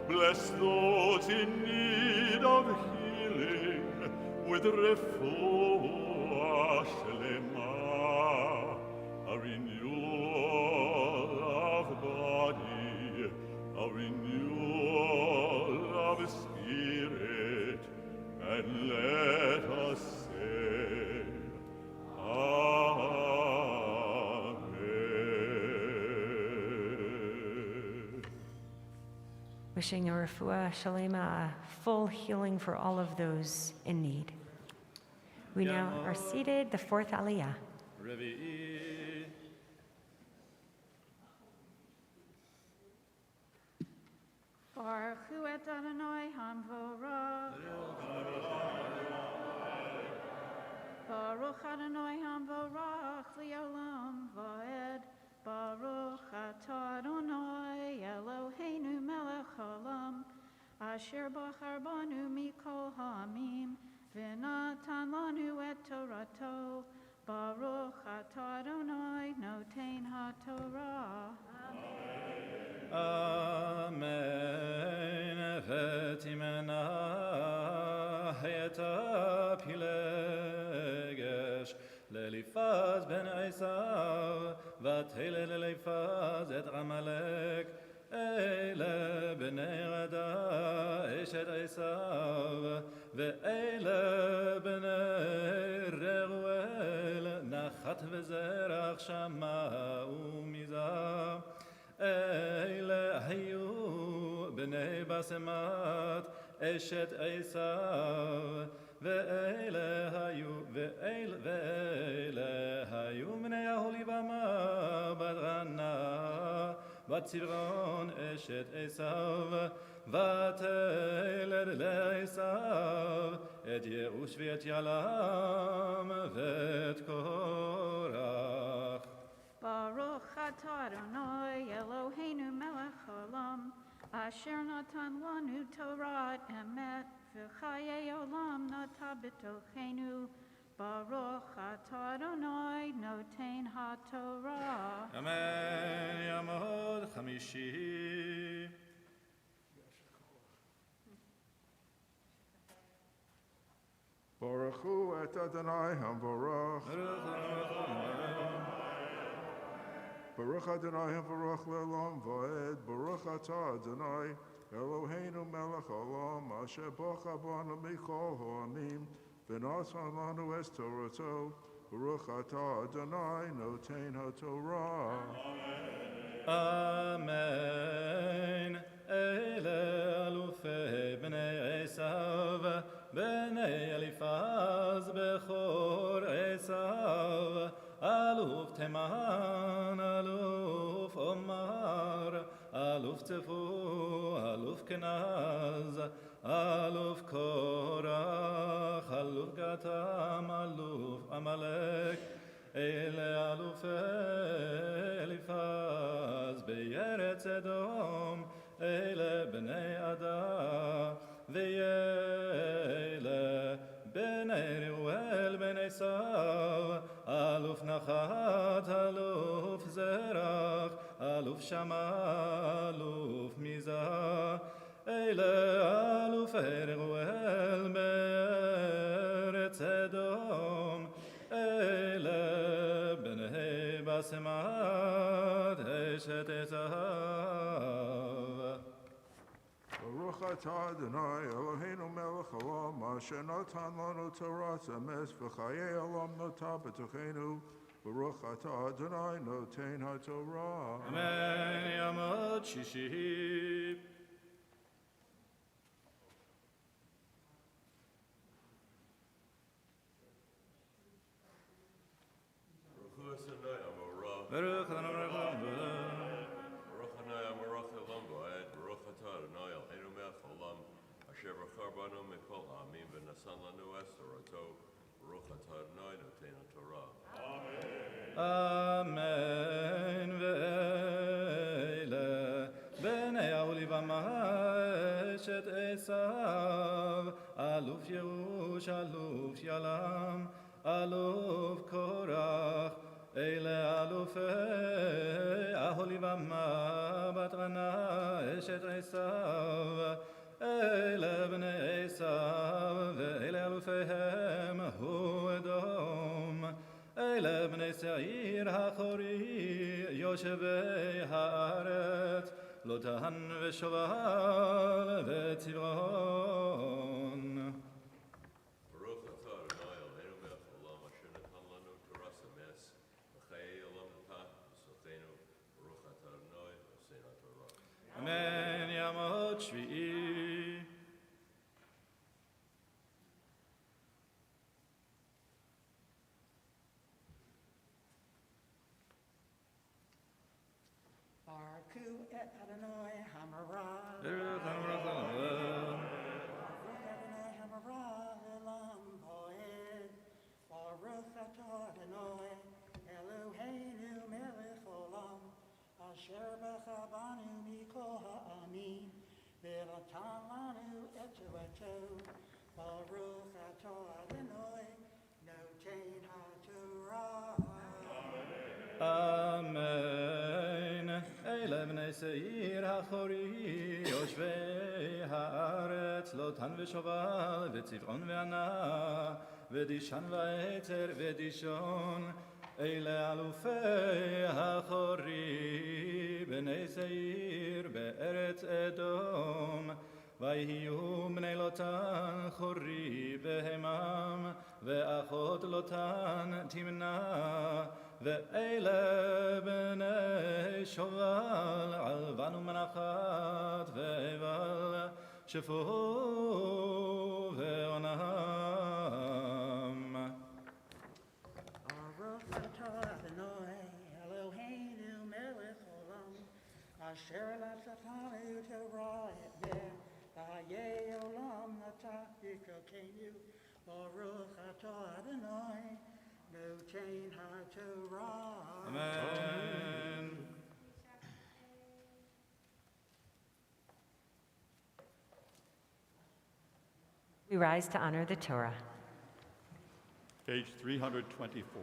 Bless those in need of healing with refuah shlema, a renewal of body, a renewal of spirit, and let us say, Amen. Wishing a refuah shalema, a full healing for all of those in need. We now are seated, the fourth aliyah. Revi'i. Baruch hu et Adonai hamvorach. Baruch Adonai hamvorach liolam va'ed. Baruch atah Adonai Eloheinu melech haolam, asher bachar banu mikol ha'amim, v'natan lanu et torato. Baruch atah Adonai noten ha'torah. Amen. V'timena hayata pilegesh לליפז בן עשיו, ותהילה לליפז את עמלק, אלה בני רדה אשת עשיו, ואלה בני רעואל, נחת וזרח שמעו מזה, אלה היו בני בסמת אשת עשיו, ואלה היו בני אהוליבמה בת רנה בת צבעון אשת עשיו, ותלד לעשיו את יאוש ואת ילם ואת קורח. Baruch atah Adonai Eloheinu melech haolam, asher natan lanu Torah emet, v'chayei olam nata b'tochenu. Baruch atah Adonai noten ha'torah. Amen. Yamod Chamishi. Baruch hu et Adonai hamvorach. Baruch Adonai hamvorach le'olam va'ed. Baruch atah Adonai Eloheinu melech haolam, asher bacha banu mikol ha'amim, v'natan lanu es torato. Baruch atah Adonai noten ha'torah. Amen. Ele alufei bnei Esav, bnei Elifaz bechor Esav, aluf Teman, aluf Omar, aluf Tefu, aluf Kenaz, אלוף קורח, אלוף גתם, אלוף עמלק, אלה אלוף אליפז, בארץ אדום, אלה בני עדה, ואלה בני ראואל, בני סב, אלוף נחת, אלוף זרח, אלוף שמע, אלוף מיזה, אלה אלופי ראואל בארץ אדום, אלה בני בסמת אשת עשיו. Baruch atah Adonai Eloheinu melech haolam asher natan lanu Torah emes v'chayei olam notah b'tochenu. Baruch atah Adonai noten haTorah. Amen. Yamot Shishi. Baruch Adonai Baruch Amen. Ve'ele bnei Aholibama eshet Esav, aluf Yerush, aluf Yalam, aluf Korach, אלה אלופי אהוליבמה בת ענה אשת עשיו, אלה בני עשיו, ואלה אלופיהם הוא אדום, אלה בני שעיר החורי יושבי הארץ, לוטן ושובל וצבעון. Amen. Yamot Shvi'i. Barku et Adonai Hamara. Baruch Adonai Hamara lelam poed. Baruch atah Adonai Eloheinu melech olam. Asher b'chabanu mikol ha'amin. V'natan lanu et Torah. Baruch atah Adonai noten haTorah. Amen. אלה בני שעיר החורי יושבי הארץ, לוטן ושובל וצבעון וענה ודישן ועצר ודישון, אלה אלופי החורי בני שעיר בארץ אדום, ויהיו בני לוטן חורי בהמם, ואחות לוטן תמנע, ואלה בני שובל עלבן ומנחת ועבל, שפו ועונם. Baruch atah Adonai Eloheinu melech olam, asher natan Torah et v'chayei olam natah b'tochenu. Baruch atah Adonai noten haTorah. Amen. We rise to honor the Torah. Page 324.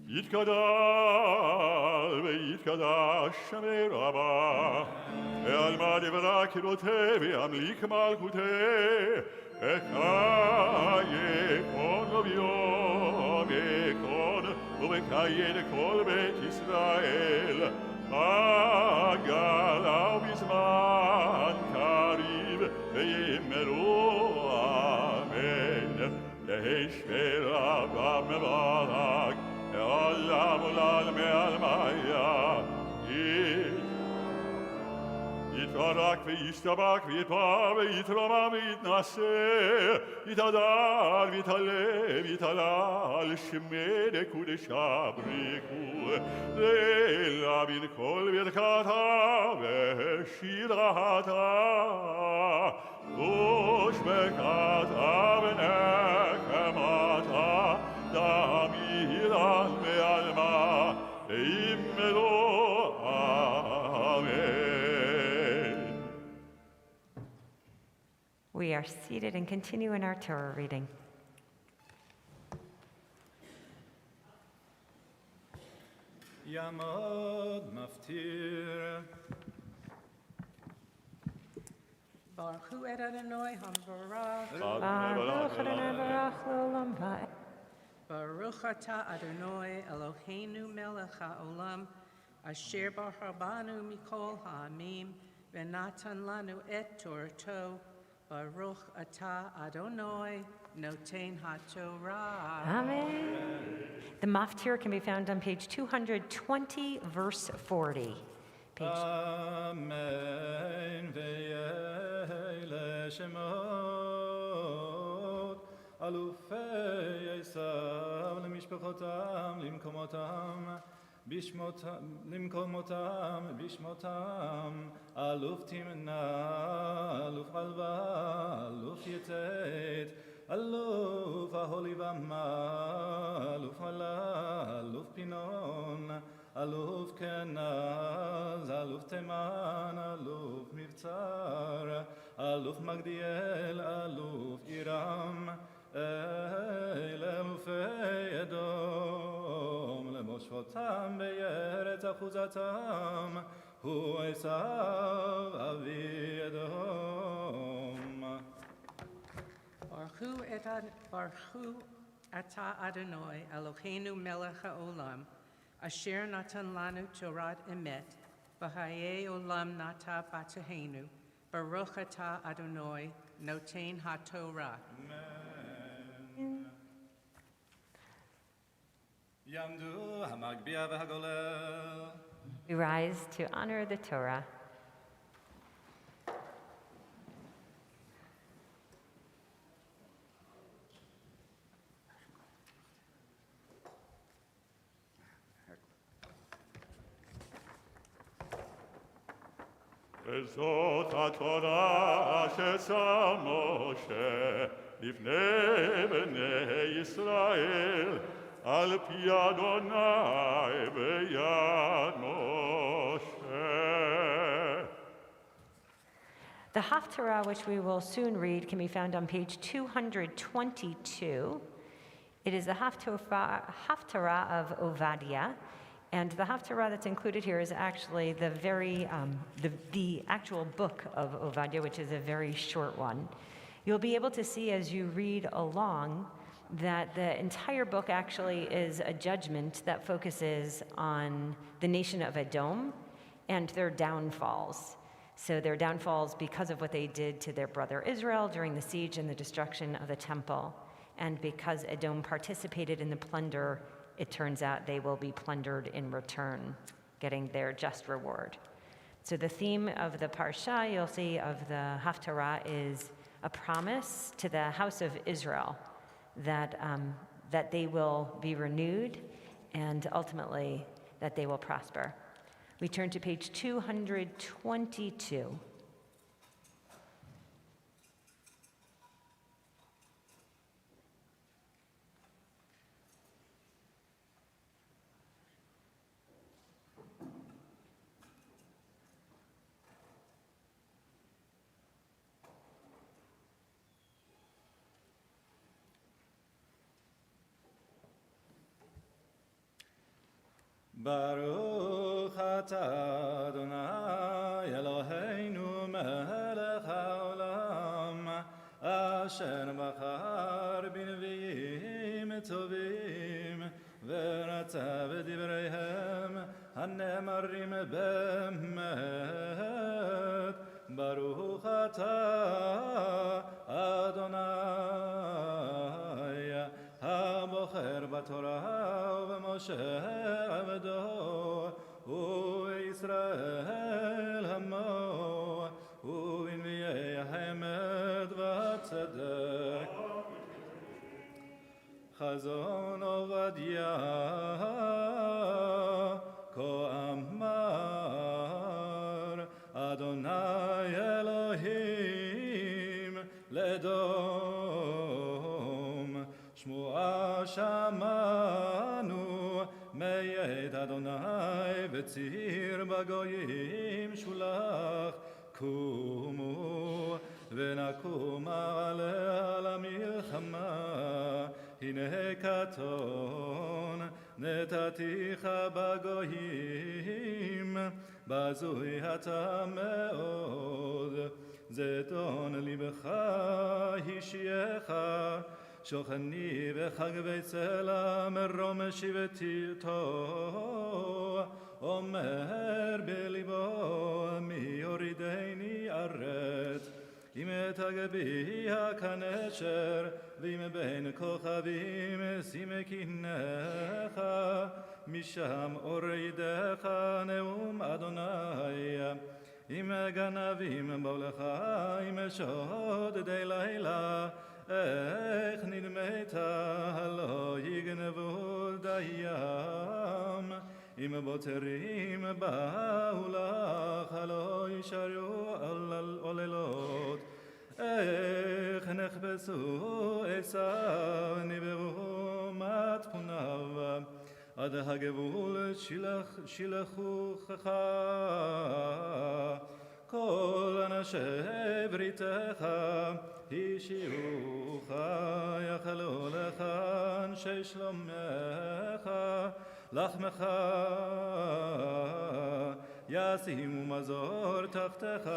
יתקדל ויתקדש שמי רבה, ועלמא דברה קירותי וימליך מלכותי, ויקון וביום יקון, ובקייד כל בית ישראל, הגלה ובזמן קריב, ויאמרו אמן. יהי שמרה במברק, לעולם ולעלמי עלמיה. יתברך וישתבח ויתפאר ויתרומם ויתנשא, יתהדר ויתהלל ויתהלל שמי דקודשא בריחו, לעילא מן כל ברכת האב שירתה ושמקתה ונחמתה דמירה מעלמה וימלו אמן. We are seated and continue in our Torah reading. Yamod maftir. Baruch hu et Adonai hamvarach. Baruch Adonai Barach L'olam Va'ed. Baruch atah Adonai Eloheinu melech haolam, asher b'arbanu mikol ha'amim, v'natan lanu et Torato. Baruch atah Adonai noten haTorah. Amen. The Maftir can be found on page 220, verse 40. Page. Amen. Ve'yehle shemot alufei Esav lemishpachotam limkomotam bishmotam aluf timna aluf alva aluf yetet aluf aholivama aluf ala aluf pinon aluf kenaz aluf teman aluf mivtzar aluf magdiel aluf iram אלופי אדום למושבותם בארץ אחוזתם הוא עשיו אבי אדום. Baruch atah Adonai Eloheinu melech haolam, asher natan lanu Torat emet, v'hayei olam nata b'tehenu, Baruch atah Adonai noten haTorah. יעמדו המגביה והגולל. We rise to honor the Torah. וזאת התורה ששם משה לפני בני ישראל על פי אדוני ביד משה. The Haftarah, which we will soon read, can be found on page 222. It is the Haftarah of Ovadia, and the Haftarah that's included here is actually the actual book of Ovadia, which is a very short one. You'll be able to see as you read along that the entire book actually is a judgment that focuses on the nation of Edom and their downfalls. So their downfalls because of what they did to their brother Israel during the siege and the destruction of the temple. And because Edom participated in the plunder, it turns out they will be plundered in return, getting their just reward. So the theme of the Parsha, you'll see, of the Haftarah is a promise to the house of Israel that they will be renewed and ultimately that they will prosper. We turn to page 222. Baruch atah Adonai Eloheinu melech haolam asher bachar b'neviim tovim v'ratza b'divreihem hanemarim be'emet Baruch atah Adonai הבוחר בתורה ובמשה עבדו וישראל עמו ובנביאי האמת והצדק חזון עובדיה כה אמר Adonai Elohim ledom. Shmu'a shamanu meyet Adonai v'tzir bagoyim shulach kumu v'nakum aleh lamilchama hine katon netaticha bagoyim bazui hata meod zeton libecha hishiecha שוכני בחגבי צלע מרום שיבתי אותו אומר בליבו מי יורידני ארץ אם תגבי הכנשר ואם בין כוכבים שים קינך משם אורידך נאום אדוני אם גנבים באו לך אם שודדי לילה איך נדמת הלא יגנבו דיים אם בוטרים באו לך הלא ישרו עוללות איך נחפשו עשיו נברו מטפוניו עד הגבול שילחוך כל אנשי בריתך השילוך יכלו לך אנשי שלומך לחמך ישימו מזור תחתך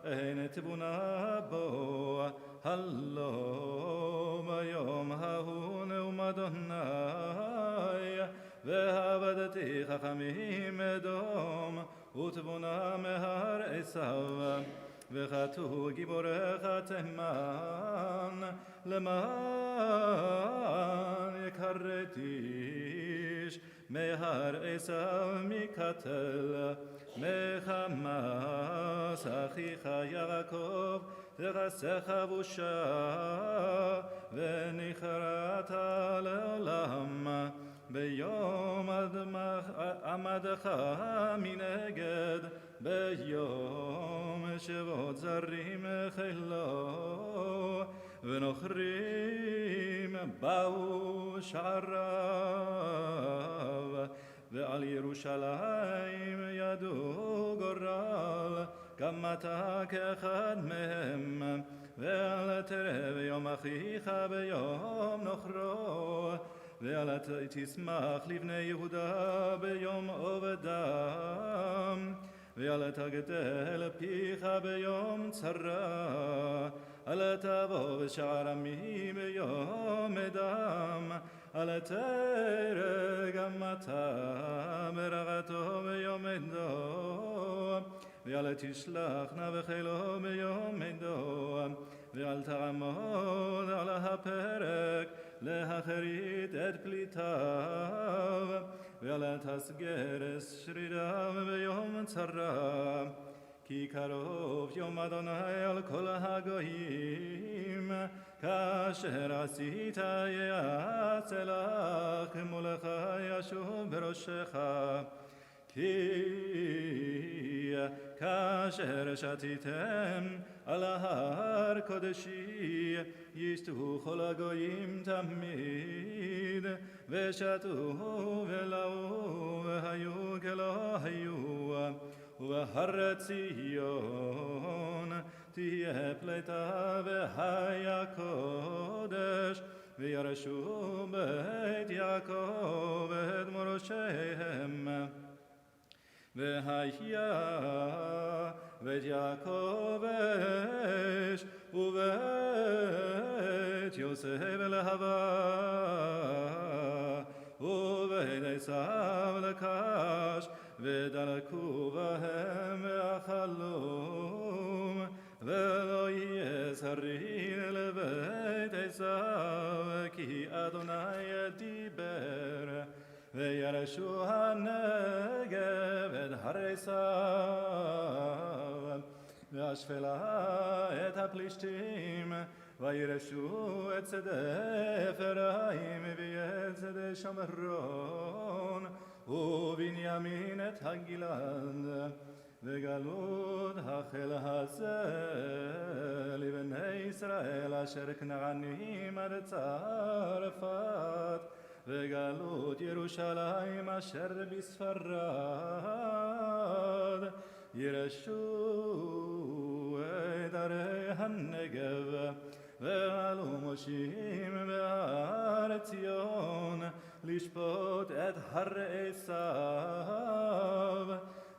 אין תבונה בו הלא ביום ההוא נאום אדוני ועבדתי חכמים אדום ותבונה מהר עשיו וחטאו גיבוריך תימן למען יכרתיש מהר עשיו מקטל מחמס אחיך יעקב תכסך בושה ונכרת לעולם ביום עמדך מנגד ביום שבות זרים חילו ונוכרים באו שעריו ועל ירושלים ידעו גורל גם אתה כאחד מהם ועל תראה ביום אחיך ביום נוכרו ועל תשמח לבני יהודה ביום עובדם ועל תגדל פיך ביום צרה על תבוא בשער עמי ביום אדם על תראה גם אתה ברעתו ביום אדום ועל תשלח נא בחילו ביום אדום ועל תעמוד על הפרק להחריט את פליטיו ועל תסגר שרידיו ביום צרה כי קרוב יום אדוני על כל הגויים כאשר עשית יעשה לך מולך ישוב בראשך כי כאשר שתיתם על ההר קודשי ישתו כל הגויים תמיד ושתו ולאו והיו כלא היו ובהר ציון תהיה פליטה והיה קודש וירשו בית יעקב את מורשיהם והיה בית יעקב אש ובית יוסף להבה ובית עשיו לקש ודלקו בהם והחלום ולא יהיה שרין לבית עשיו כי אדוני דיבר וירשו הנגב את הר עשיו והשפלה את הפלישתים וירשו את שדה אפרים ואת שדה שומרון ובנימין את הגלעד וגלות החיל הזה לבני ישראל אשר כנענים עד צרפת וגלות ירושלים אשר בספרד ירשו את ערי הנגב ועלו מושיעים בהר ציון לשפוט את הר עשיו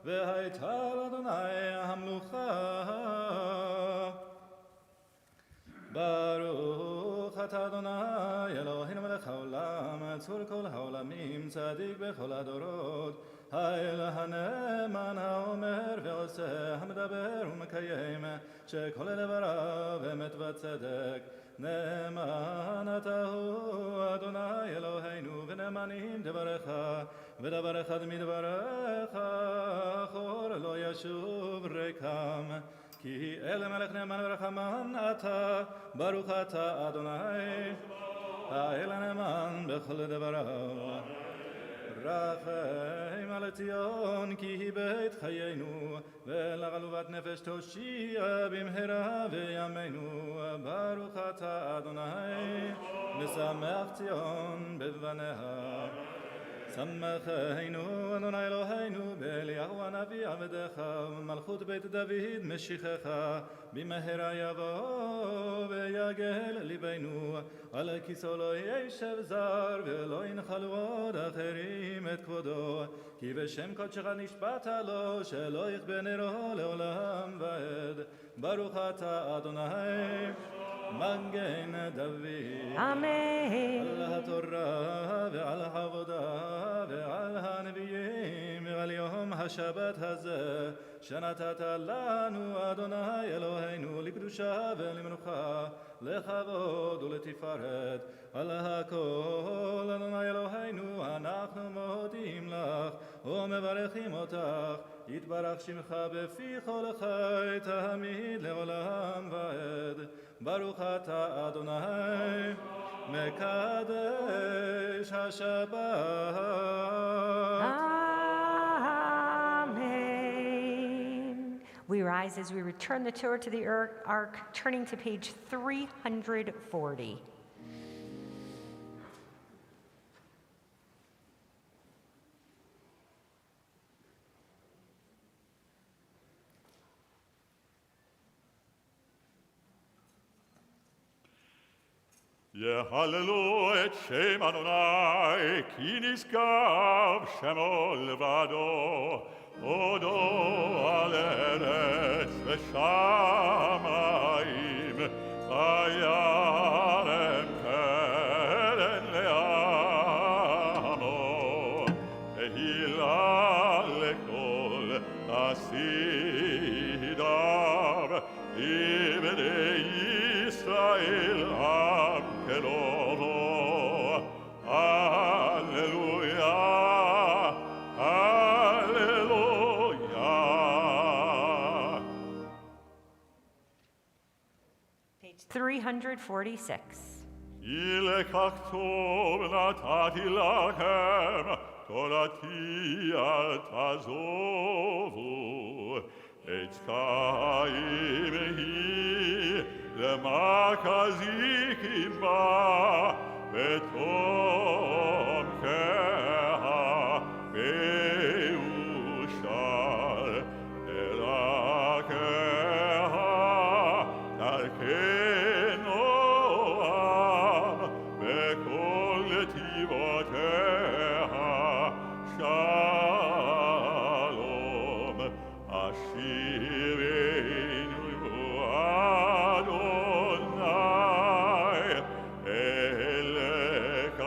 והייתה לאדוני המלוכה ברוך אתה אדוני אלוהינו מלך העולם צור כל העולמים צדיק בכל הדורות האל הנאמן האומר ועושה המדבר ומקיים שכל דבריו אמת וצדק נאמן אתה הוא אדוני אלוהינו ונאמנים דבריך ודבר אחד מדבריך אחור לא ישוב ריקם כי אל מלך נאמן ורחמן אתה ברוך אתה אדוני האל הנאמן בכל דבריו רחם על ציון כי היא בית חיינו ולעלובת נפש תושיע במהרה בימינו ברוך אתה אדוני משמח ציון בבניה שמחנו אדוני אלוהינו באליהו הנביא עבדך ומלכות בית דוד משיחך במהרה יבוא ויגל ליבנו על כיסאו לא ישב זר ולא ינחלו עוד אחרים את כבודו כי בשם קודשך נשבעת לו שלא יכבה נרו לעולם ועד ברוך אתה אדוני מגן דוד אמן. על התורה ועל העבודה ועל הנביאים ועל יום השבת הזה שנתת לנו אדוני אלוהינו לקדושה ולמנוחה לכבוד ולתפארת על הכל אדוני אלוהינו אנחנו מודים לך ומברכים אותך יתברך שמך בפי כל חי תמיד לעולם ועד ברוך אתה אדוני מקדש השבת Amen. We rise as we return the Torah to the ark, turning to page 340. יהללו את שם אדוני, כי נשגב שמו לבדו, עודו על ארץ ושמיים, וירם קרן לעמו, תהילה לכל חסידיו, עבדי ישראל עם כלובו, הללויה, הללויה. Page 346. כי לכך טוב נתתי לכם, תורתי אל תעזובו, עץ קיים היא למחזיקים בה, ותומכיה מאושר, דרכיה דרכי נועם, וכל נתיבותיה שלום. השיבנו אדוני אליך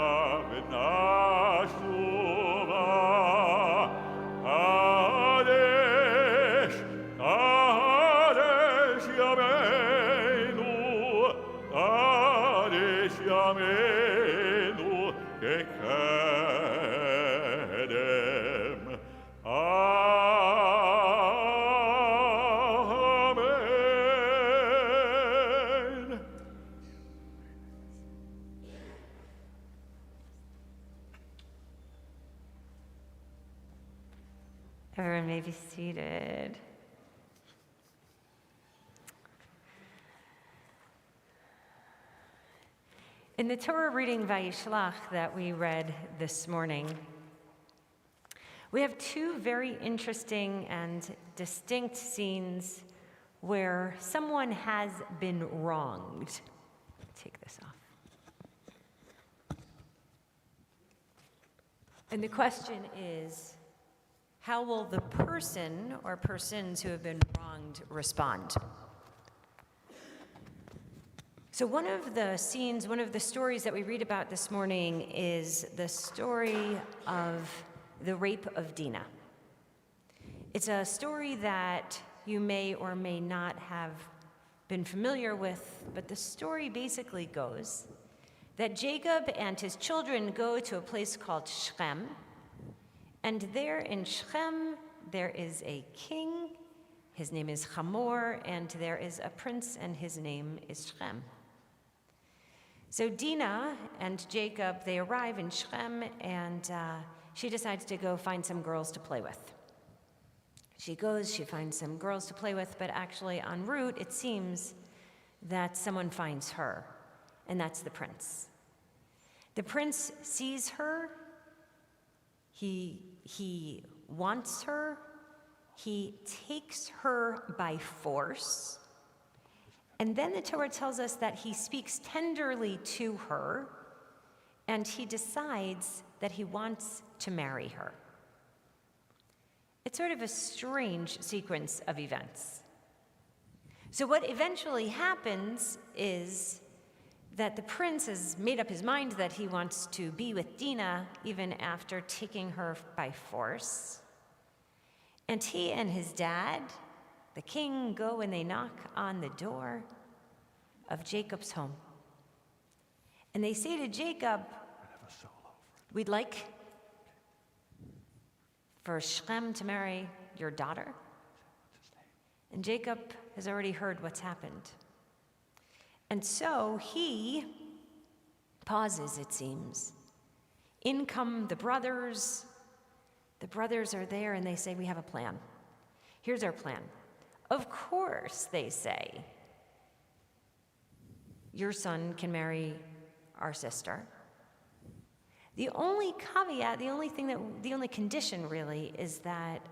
may be seated. In the Torah reading Vayishlach that we read this morning, we have two very interesting and distinct scenes where someone has been wronged. Take this off. And the question is, how will the person or persons who have been wronged respond? So one of the scenes, one of the stories that we read about this morning is the story of the rape of Dinah. It's a story that you may or may not have been familiar with, but the story basically goes that Jacob and his children go to a place called Shechem, and there in Shechem there is a king, his name is Hamor, and there is a prince, and his name is Shechem. So Dinah and Jacob, they arrive in Shechem, and she decides to go find some girls to play with. She goes, she finds some girls to play with, but actually en route, it seems that someone finds her, and that's the prince. The prince sees her, he wants her, he takes her by force, and then the Torah tells us that he speaks tenderly to her, and he decides that he wants to marry her. It's sort of a strange sequence of events. So what eventually happens is that the prince has made up his mind that he wants to be with Dinah even after taking her by force. And he and his dad, the king, go and they knock on the door of Jacob's home. And they say to Jacob, we'd like for Shechem to marry your daughter. And Jacob has already heard what's happened. And so he pauses, it seems. In come the brothers. The brothers are there and they say, we have a plan. Here's our plan. Of course, they say, your son can marry our sister. The only caveat, the only condition really is that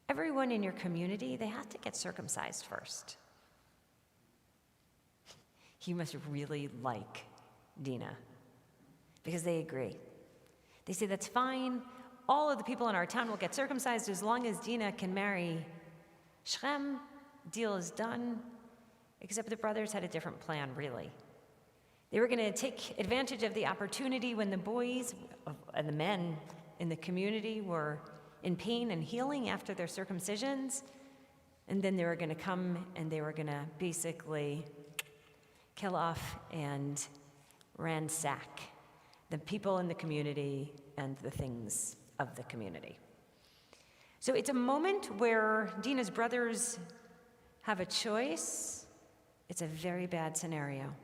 everyone in your community, they have to get circumcised first. You must really like Dinah, because they agree. They say, that's fine. All of the people in our town will get circumcised as long as Dinah can marry Shechem. Deal is done. Except the brothers had a different plan, really. They were going to take advantage of the opportunity when the boys and the men in the community were in pain and healing after their circumcisions. And then they were going to come and they were going to basically kill off and ransack the people in the community and the things of the community. So it's a moment where Dinah's brothers have a choice. It's a very bad scenario.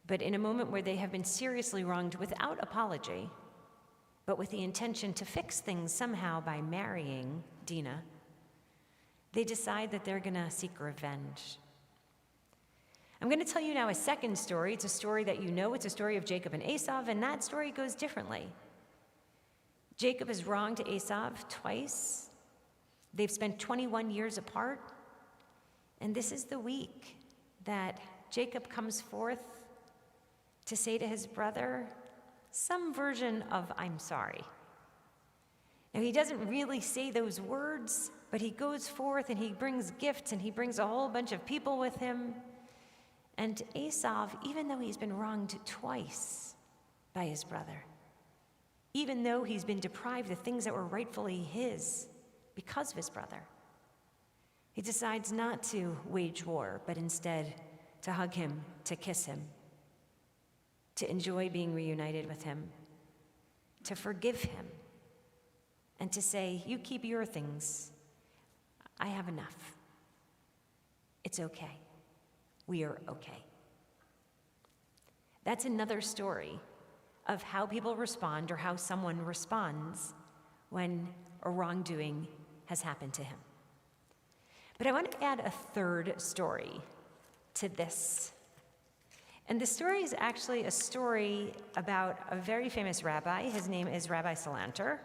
But in a moment where they have been seriously wronged without apology, but with the intention to fix things somehow by marrying Dinah, they decide that they're going to seek revenge. I'm going to tell you now a second story. It's a story that you know. It's a story of Jacob and Esau, and that story goes differently. Jacob is wronged to Esau twice. They've spent 21 years apart. And this is the week that Jacob comes forth to say to his brother some version of, I'm sorry. Now, he doesn't really say those words, but he goes forth and he brings gifts and he brings a whole bunch of people with him. And Esau, even though he's been wronged twice by his brother, even though he's been deprived of things that were rightfully his because of his brother, he decides not to wage war, but instead to hug him, to kiss him, to enjoy being reunited with him, to forgive him, and to say, you keep your things. I have enough. It's okay. We are okay. That's another story of how people respond or how someone responds when a wrongdoing has happened to him. But I want to add a third story to this. And the story is actually a story about a very famous rabbi. His name is Rabbi Salanter.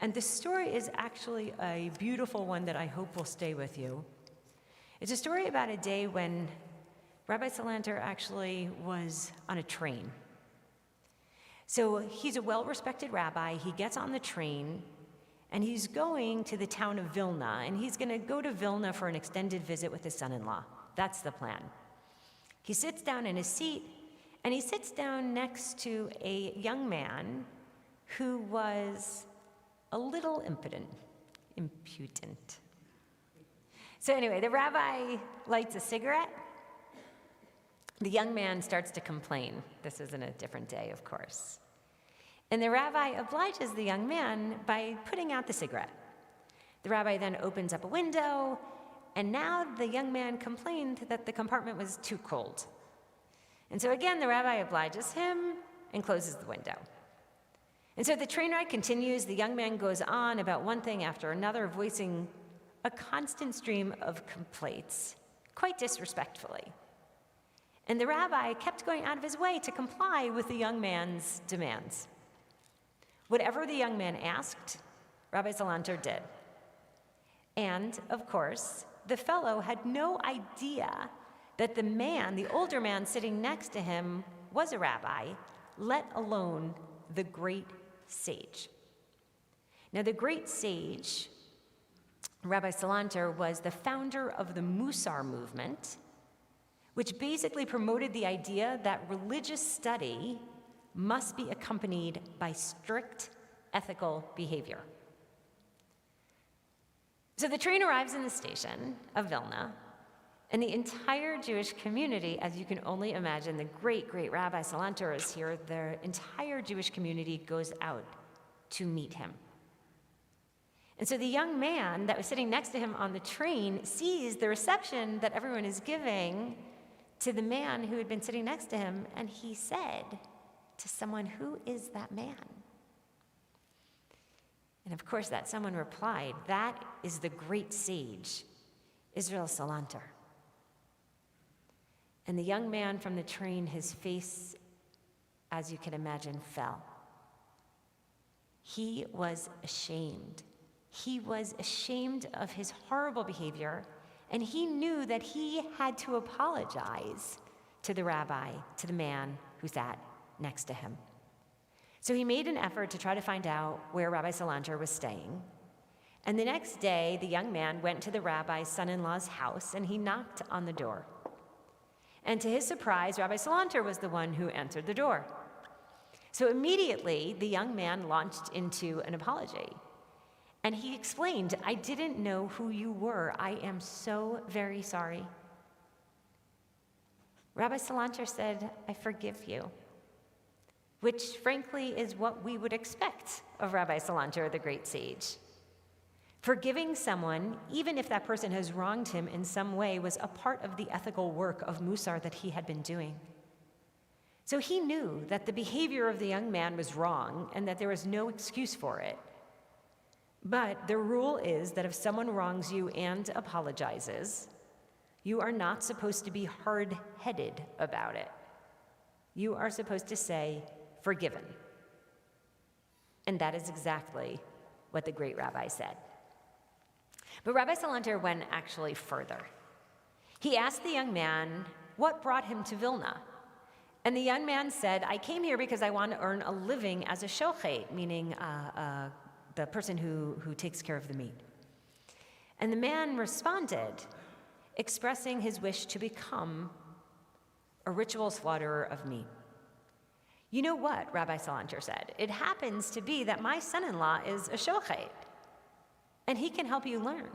And the story is actually a beautiful one that I hope will stay with you. It's a story about a day when Rabbi Salanter actually was on a train. So he's a well-respected rabbi. He gets on the train, and he's going to the town of Vilna, and he's going to go to Vilna for an extended visit with his son-in-law. That's the plan. He sits down in his seat, and he sits down next to a young man who was a little impudent. So anyway, the rabbi lights a cigarette. The young man starts to complain. This isn't a different day, of course. And the rabbi obliges the young man by putting out the cigarette. The rabbi then opens up a window, and now the young man complained that the compartment was too cold. And so again, the rabbi obliges him and closes the window. And so the train ride continues. The young man goes on about one thing after another, voicing a constant stream of complaints, quite disrespectfully. And the rabbi kept going out of his way to comply with the young man's demands. Whatever the young man asked, Rabbi Salanter did. And, of course, the fellow had no idea that the man, the older man sitting next to him, was a rabbi, let alone the great sage. Now, the great sage, Rabbi Salanter, was the founder of the Musar movement, which basically promoted the idea that religious study must be accompanied by strict ethical behavior. So the train arrives in the station of Vilna, and the entire Jewish community, as you can only imagine, the great, great Rabbi Salanter is here, the entire Jewish community goes out to meet him. And so the young man that was sitting next to him on the train sees the reception that everyone is giving to the man who had been sitting next to him, and he said to someone, "Who is that man?" And of course, that someone replied, "That is the great sage, Israel Salanter." And the young man from the train, his face, as you can imagine, fell. He was ashamed. He was ashamed of his horrible behavior, and he knew that he had to apologize to the rabbi, to the man who sat next to him. So he made an effort to try to find out where Rabbi Salanter was staying. And the next day, the young man went to the rabbi's son-in-law's house, and he knocked on the door. And to his surprise, Rabbi Salanter was the one who answered the door. So immediately, the young man launched into an apology. And he explained, "I didn't know who you were. I am so very sorry." Rabbi Salanter said, "I forgive you," which frankly is what we would expect of Rabbi Salanter, the great sage. Forgiving someone, even if that person has wronged him in some way, was a part of the ethical work of Musar that he had been doing. So he knew that the behavior of the young man was wrong and that there was no excuse for it. But the rule is that if someone wrongs you and apologizes, you are not supposed to be hard-headed about it. You are supposed to say, "Forgiven." And that is exactly what the great rabbi said. But Rabbi Salanter went actually further. He asked the young man what brought him to Vilna. And the young man said, "I came here because I want to earn a living as a shochet," meaning the person who takes care of the meat. And the man responded, expressing his wish to become a ritual slaughterer of meat. "You know what," Rabbi Salanter said, "it happens to be that my son-in-law is a shochet, and he can help you learn."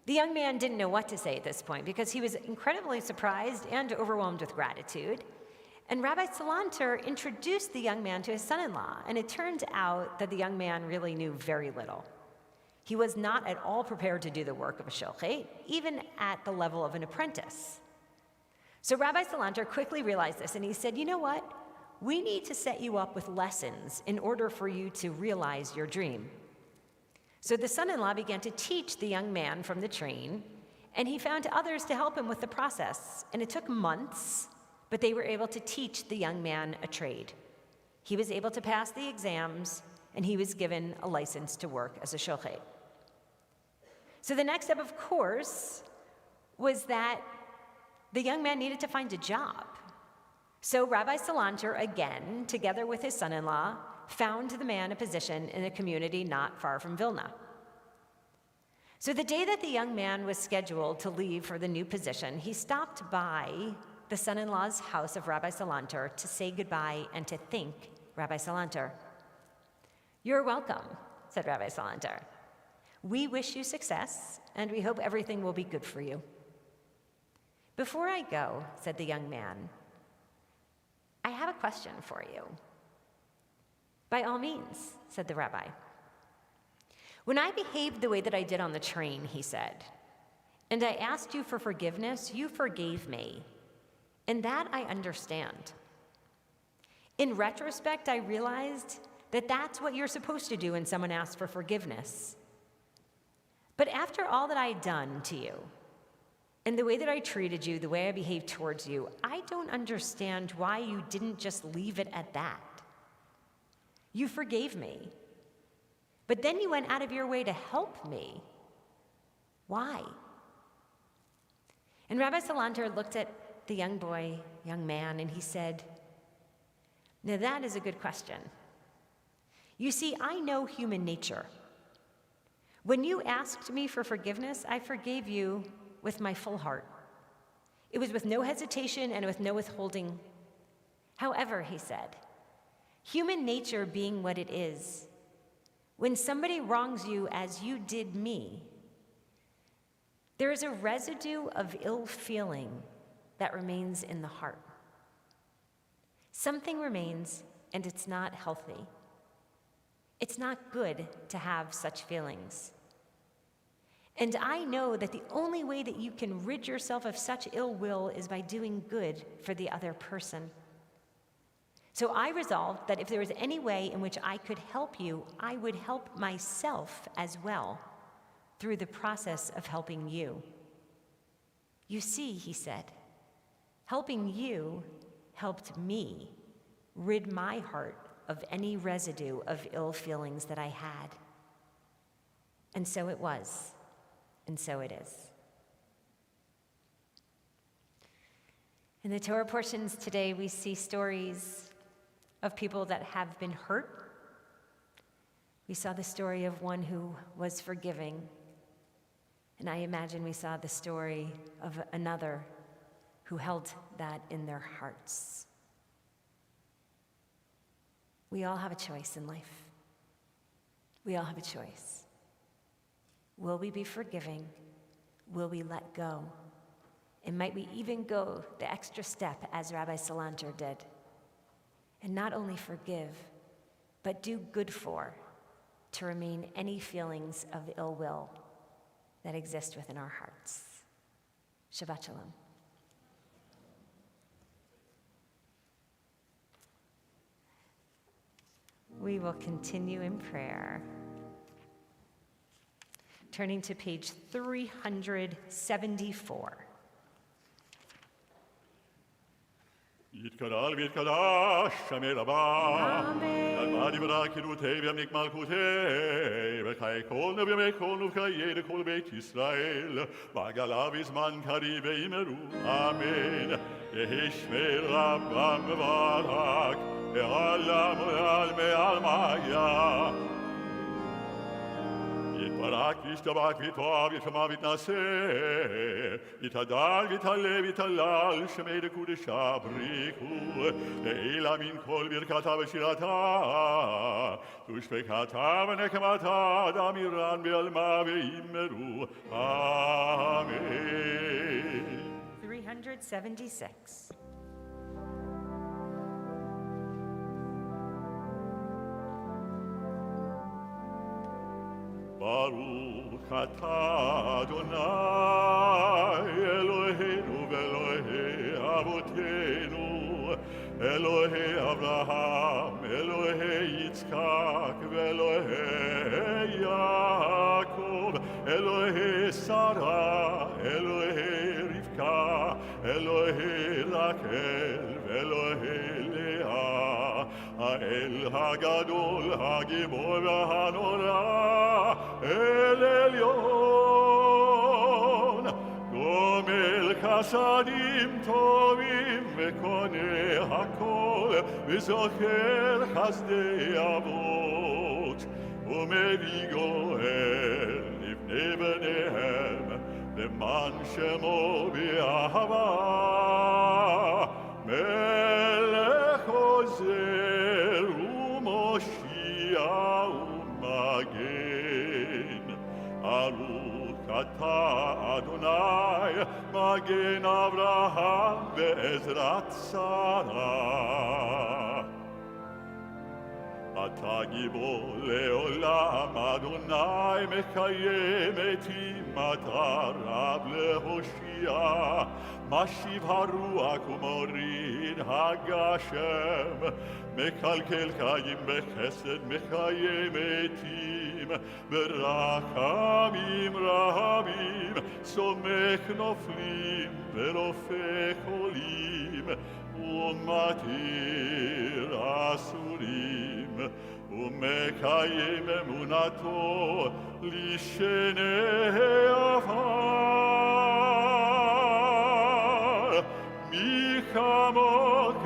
The young man didn't know what to say at this point because he was incredibly surprised and overwhelmed with gratitude. And Rabbi Salanter introduced the young man to his son-in-law, and it turned out that the young man really knew very little. He was not at all prepared to do the work of a shochet, even at the level of an apprentice. So Rabbi Salanter quickly realized this, and he said, "You know what? we need to set you up with lessons in order for you to realize your dream. So the son-in-law began to teach the young man from the train, and he found others to help him with the process. And it took months, but they were able to teach the young man a trade. He was able to pass the exams, and he was given a license to work as a shochet. So the next step, of course, was that the young man needed to find a job. So Rabbi Salanter, again, together with his son-in-law, found the man a position in a community not far from Vilna. So the day that the young man was scheduled to leave for the new position, he stopped by the son-in-law's house of Rabbi Salanter to say goodbye and to thank Rabbi Salanter. "You're welcome," said Rabbi Salanter. "We wish you success, and we hope everything will be good for you." "Before I go," said the young man, "I have a question for you." "By all means," said the rabbi. "When I behaved the way that I did on the train," he said, "and I asked you for forgiveness, you forgave me, and that I understand. In retrospect, I realized that that's what you're supposed to do when someone asks for forgiveness. But after all that I had done to you, and the way that I treated you, the way I behaved towards you, I don't understand why you didn't just leave it at that. You forgave me, but then you went out of your way to help me. Why?" And Rabbi Salanter looked at the young man, and he said, "Now that is a good question. You see, I know human nature. When you asked me for forgiveness, I forgave you with my full heart. It was with no hesitation and with no withholding. However," he said, "human nature being what it is, when somebody wrongs you as you did me, there is a residue of ill feeling that remains in the heart. Something remains, and it's not healthy. It's not good to have such feelings. And I know that the only way that you can rid yourself of such ill will is by doing good for the other person. So I resolved that if there was any way in which I could help you, I would help myself as well through the process of helping you. You see," he said, "helping you helped me rid my heart of any residue of ill feelings that I had. And so it was, and so it is." In the Torah portions today, we see stories of people that have been hurt. We saw the story of one who was forgiving. And I imagine we saw the story of another who held that in their hearts. We all have a choice in life. We all have a choice. Will we be forgiving? Will we let go? And might we even go the extra step as Rabbi Salanter did? And not only forgive, but do good for, to remain any feelings of ill will that exist within our hearts. Shabbat Shalom. We will continue in prayer. Turning to page 374. יתגדל ויתקדש שם אל הבא. נלמד יברא כדותי וימליק מלכותי. וחיי כל נבימי כל ובחיי לכל בית ישראל. בעגלה בזמן קריב וימרו. אמן. יהי שמי רבם מברך. לעולם ולעלמי עלמיה. יתברך וישתבח ויתואב ישמע ויתנשא. יתהדל ויתעלה ויתהלל שמי לקודשה בריחו. לעילה מן כל ברכתה ושירתה. ושפקתה ונקמתה דמירן בעלמה וימרו. אמן. 376. ברוך אתה אדוני אלוהינו ואלוהי אבותינו אלוהי אברהם, אלוהי יצחק ואלוהי יעקב, אלוהי שרה, אלוהי רבקה, אלוהי רחל ואלוהי לאה, האל הגדול, הגיבור והנורא, אל עליון, גומל חסדים טובים וקונה הכל, וזוכר חסדי אבות, ומביא גואל לבני בניהם, למען שמו באהבה, מלך עוזר ומושיע ומגן. ברוך אתה אדוני, מגן אברהם בעזרת שרה. אתה גיבור לעולם, אדוני מקיים את מטריו להושיע, משיב הרוח ומוריד הגשם, מקלקל חיים בחסד, מקיים מתים ברחמים רבים, סומך נופלים ורופא חולים, ומתיר אסורים, ומקיים אמונתו לשני עפר. מי כמוך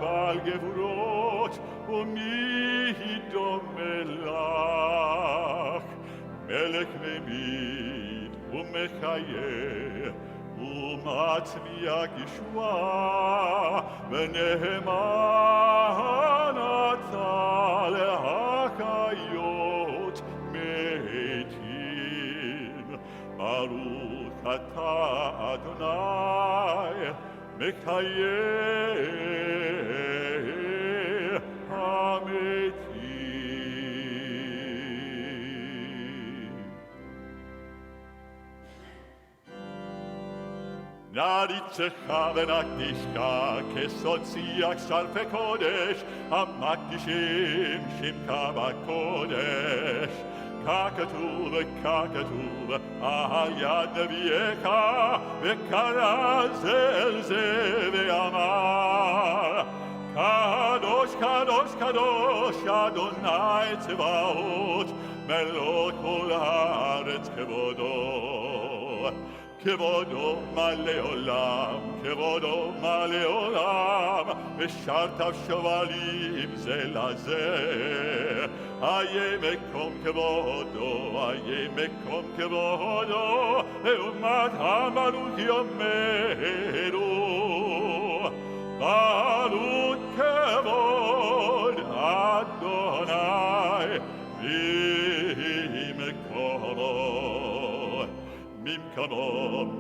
בעל גבורות, ומי דומה לך, מלך ממית ומחיה, ומצמיח ישועה, ונאמן אתה להחיות מתים. ברוך אתה אדוני, מקיים המתים. נריצך ונקדישך כסוד שיח שרפי קודש, המקדישים שמך בקודש. ככתוב, ככתוב, על יד נביאך, וקרא זה אל זה ואמר, קדוש, קדוש, קדוש, אדוני צבאות, מלוא כל הארץ כבודו. כבודו מלא עולם, כבודו מלא עולם, ושרתיו שובלים זה לזה. איה מקום כבודו, איה מקום כבודו, לאומת המלוך יאמרו. מלוך כבוד אדוני, ממקומו.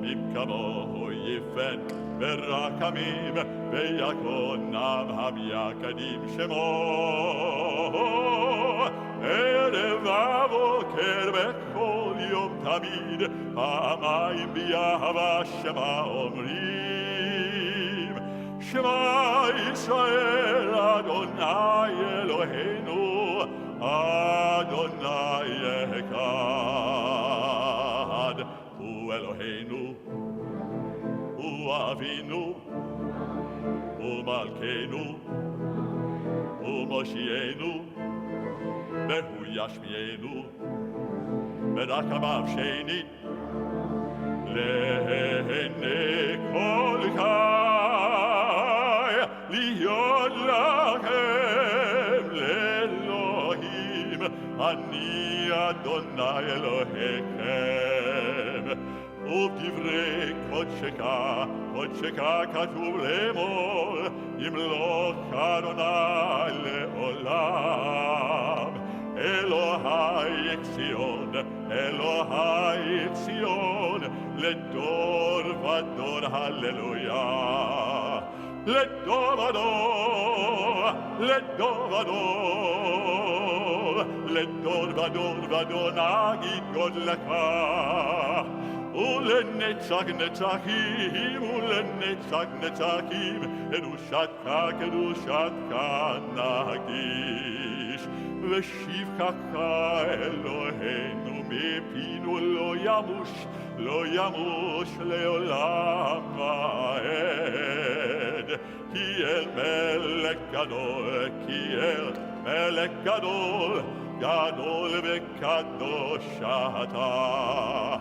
ממקמו יפן ברחמים, ויקונם המייחדים שמו. ערב ובוקר בכל יום תמיד, פעמיים באהבה שמה אומרים. שמע ישראל אדוני אלוהינו, אדוני אחד. הוא אלוהינו, הוא אבינו, הוא מלכנו, הוא מושיענו, והוא ישמיענו ברחמיו שנית לעיני כל חי, להיות לכם לאלוהים, אני אדוני אלוהיכם. ובדברי קודשך, קודשך כתוב לאמור, ימלוך אדוני לעולם. אלוהי ציון, אלוהי ציון, לדור ודור הללויה. לדור ודור, לדור ודור, לדור ודור ודור נגיד גודלך. ולנצח נצחים, ולנצח נצחים, קדושתך נקדיש. ושבחך אלוהינו מפינו לא ימוש לעולם ועד. כי אל מלך גדול, גדול וקדוש אתה.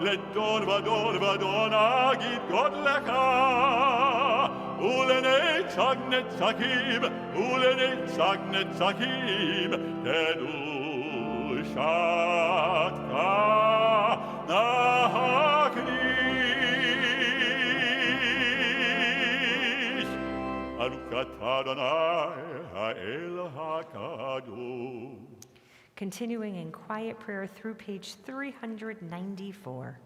לדור ודור נגיד גודלך, ולנצח נצחים קדושתך נקדיש. אלוקת אדוני האל הקדוש. Continuing in quiet prayer through page 394.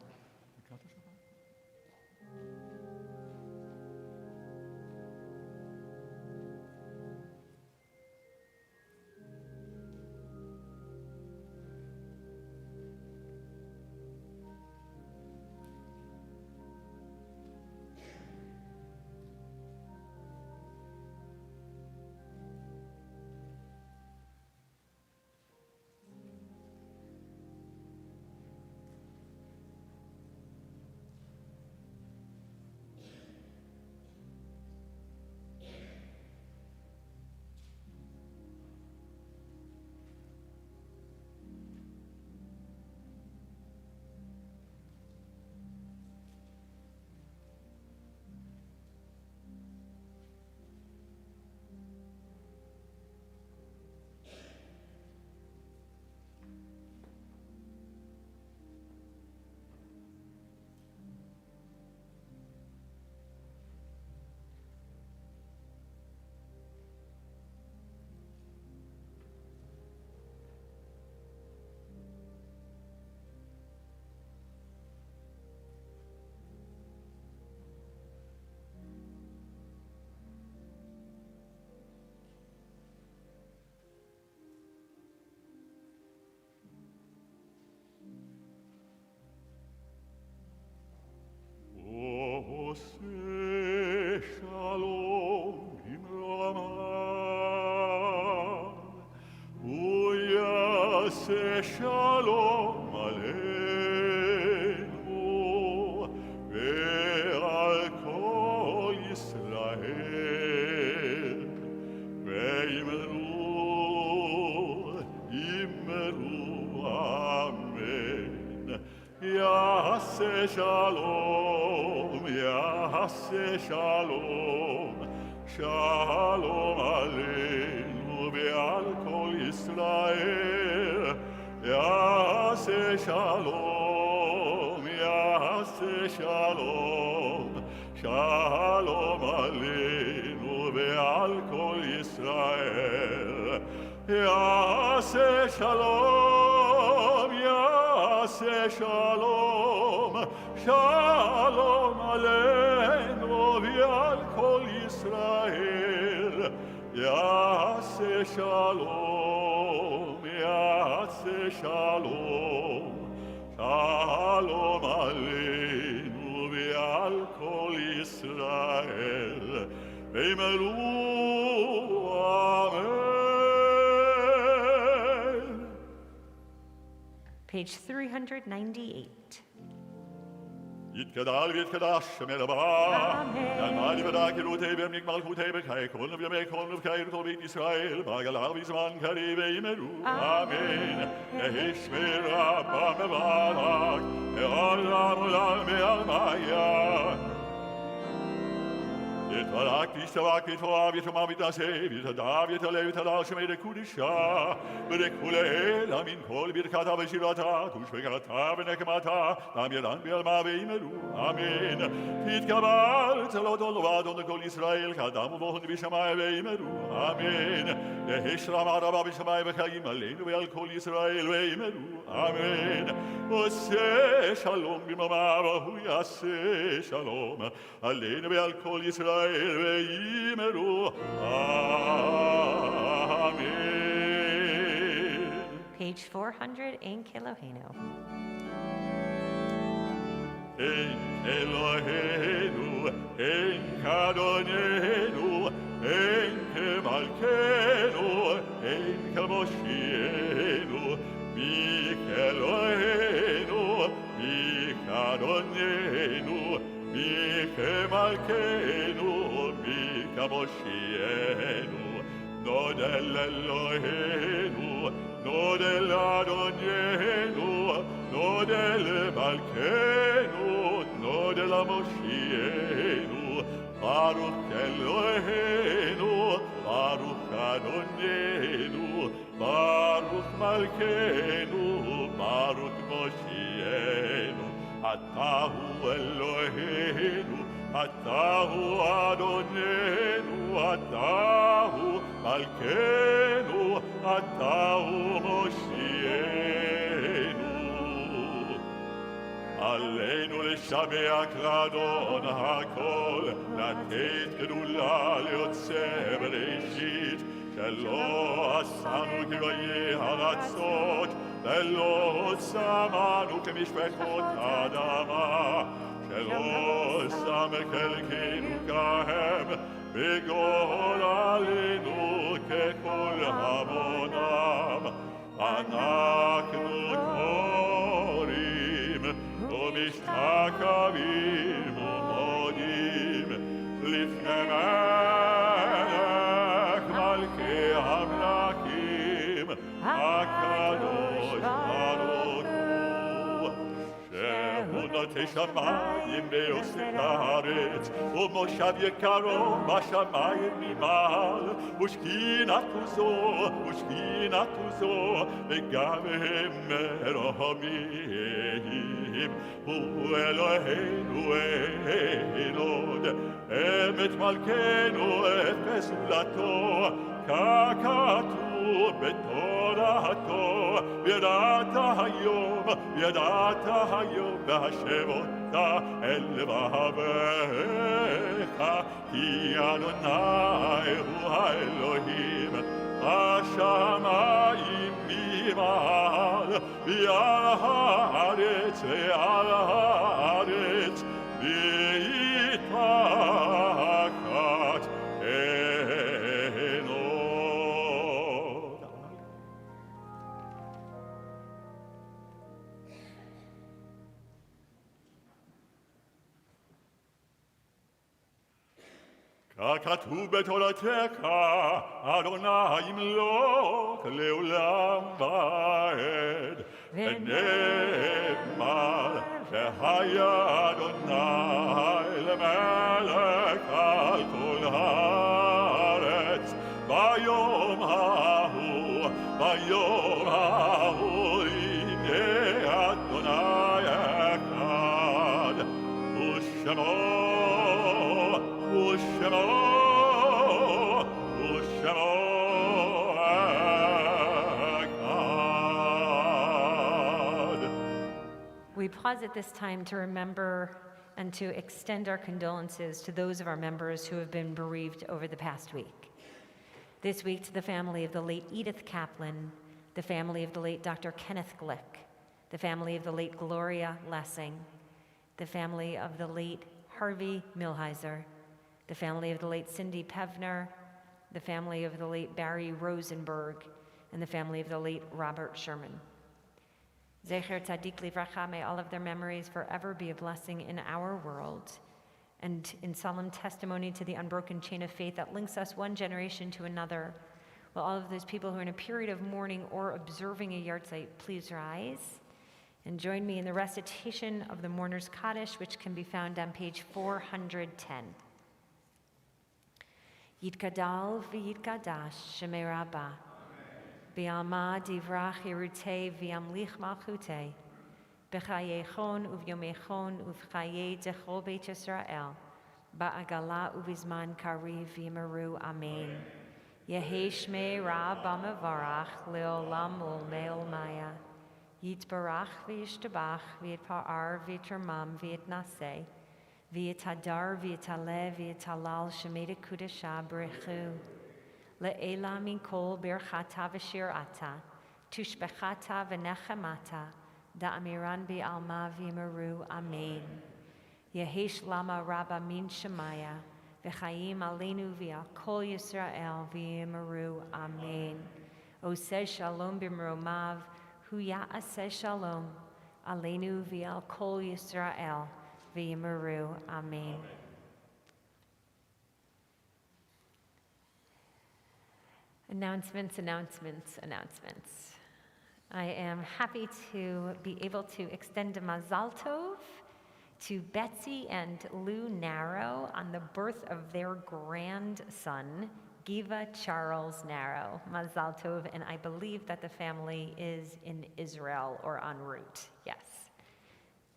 שלום עלינו ועל כל ישראל, ואמרו אמן. יעשה שלום, שלום עלינו ועל כל ישראל. יעשה שלום, שלום עלינו ועל כל ישראל. יעשה שלום, שלום עלינו ועל כל ישראל. יעשה שלום, שלום עלינו ועל כל ישראל. ואמרו אמן. Page 398. יתגדל ויתקדש שם אל הבא. נעמד יבדק אלוהי וימליק מלכותי בחיי כל נביא כל נבחי כל בית ישראל בגלה בזמן קריב ואמרו אמן. יהי שמירה במברך לעולם עולם ועלמיה. יתברך תשתבח ותאהב יתומם ותעשה ותדע ותעלה ותדע שמי לקודשה ולכולל אמין כל ברכתה ושירתה ושבחתה ונקמתה גם ידן בעלמה ואמרו אמן. תתקבל צלותו לבדון לכל ישראל כאדם ובהון בשמי ואמרו אמן. יהי שלום הרבה בשמי וחיים עלינו ועל כל ישראל ואמרו אמן. עושה שלום במרומיו והוא יעשה שלום עלינו ועל כל ישראל ואמרו אמן. page 400 in Keloheno. En Eloheinu, en Kadonenu, en Kemalkenu, en Kamoshienu, mi Eloheinu, mi Kadonenu, mi Kemalkenu, mi Kamoshienu, Nod el Eloheinu, Nod el Adonienu, Nod el Malkenu, Nod el Moshienu, Baruch Eloheinu, Baruch Adonienu, Baruch Malkenu, Baruch Moshienu, Atahu Eloheinu, Atahu Adonenu, Atahu Malkenu, Atahu Moshienu. עלינו לשבח לאדון הכל, לתת גדולה ליוצא בראשית, שלא עשנו כגויי ארצות, ולא שמנו כמשפחות אדמה, שלא שם חלקנו כהם, וגול עלינו ככל המונם. אנחנו קוראים ומשתקבים ומודים לפני מלך מלכי המלכים הקדוש ברוך הוא, שהוא נוטה שמיים ועושה הארץ, ומושב יקרו בשמיים ממעל, ושכינתו זו וגם הם מרוממים. הוא אלוהינו אלוד, אמת מלכנו את פסולתו, ככתוב בתורתו, וידעת היום והשב אותה אל לבביך, כי אדוני הוא האלוהים, השמיים ממעל, ועל הארץ ויתפקד אינו. ככתוב בתורתך, אדוני ימלוך לעולם ועד, ונאמר שהיה אדוני למלך על כל הארץ. ביום ההוא הנה אדוני אחד, ושמו We pause at this time to remember and to extend our condolences to those of our members who have been bereaved over the past week. This week to the family of the late Edith Kaplan, the family of the late Dr. Kenneth Glick, the family of the late Gloria Lessing, the family of the late Harvey Milheiser, the family of the late Cindy Pevner, the family of the late Barry Rosenberg, and the family of the late Robert Sherman. Zecher Tzadik Livracha, may all of their memories forever be a blessing in our world and in solemn testimony to the unbroken chain of faith that links us one generation to another. Will all of those people who are in a period of mourning or observing a yahrzeit please rise and join me in the recitation of the Mourner's Kaddish, which can be found on page 410. Yitkadal v'yitkadash Shemei Rabbah. B'alma divrach yerutei v'yamlich malchutei. B'chayechon uvyomechon uv'chayei dechol Beit Yisrael. Ba'agala uvizman kariv v'yimeru amen. Yehei Shmei Rabbah mevarach leolam ulmeil maya. Yitbarach v'yishtabach v'yitpa'ar v'yitermam v'yitnaseh. V'yitadar v'yitaleh v'yitalal shemeda kudasha b'rechu. Le'ela min kol birchata v'shirata. tushbechata v'nechemata, da'amiran bi'alma v'yimaru, amen. Yehesh lama rabba min shemaya, v'chayim aleinu v'al kol Yisrael v'yimaru, amen. Oseh shalom b'mromav, hu ya'aseh shalom, aleinu v'al kol Yisrael v'yimaru, amen. Announcements, announcements, announcements. I am happy to be able to extend a mazal tov to Betsy and Lou Narrow on the birth of their grandson, Giva Charles Narrow. Mazal tov, and I believe that the family is in Israel or en route. Yes.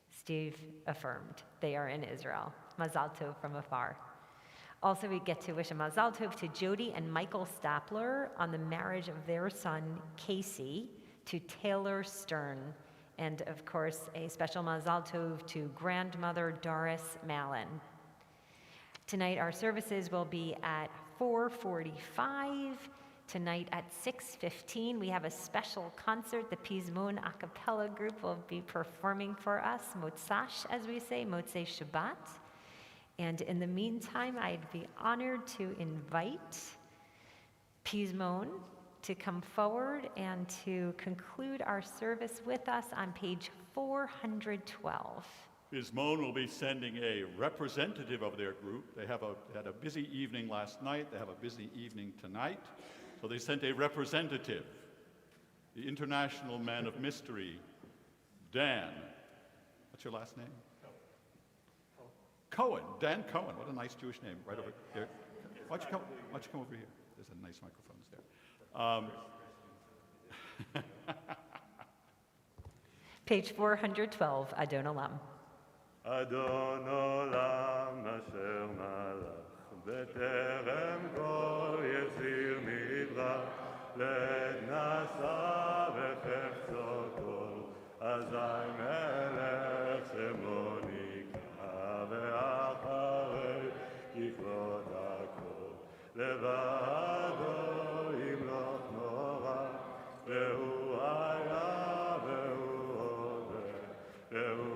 Steve affirmed they are in Israel. Mazal tov from afar. Also, we get to wish a mazal tov to Jody and Michael Stapler on the marriage of their son, Casey, to Taylor Stern. And of course, a special mazal tov to grandmother Doris Mallon. Tonight, our services will be at 4:45. Tonight at 6:15, we have a special concert. The Pizmon a cappella group will be performing for us, Motzash, as we say, Motzei Shabbat. And in the meantime, I'd be honored to invite Pizmon to come forward and to conclude our service with us on page 412. Pizmon will be sending a representative of their group. They had a busy evening last night. They have a busy evening tonight. So they sent a representative, the international man of mystery, Dan. What's your last name? Cohen. Dan Cohen. What a nice Jewish name. Right over here. Why don't you come over here? There's a nice microphones there. Page 412, Adon Olam. Adon Olam asher malach b'terem kol yezir midrach led nasa v'chefzo kol azai melech semonika ve'acharei yifrod hakol levado yimloch nora ve'hu haya ve'hu odeh ve'hu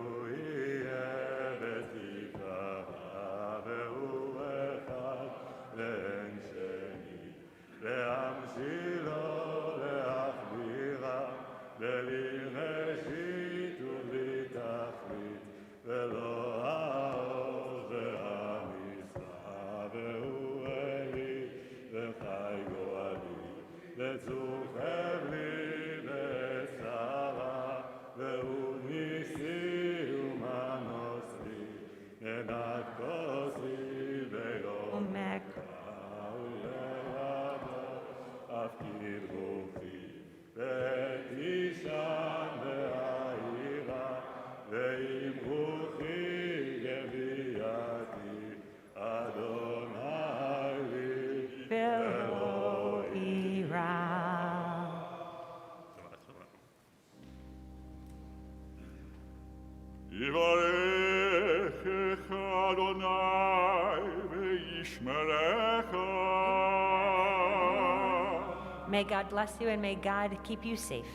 May God bless you and may God keep you safe.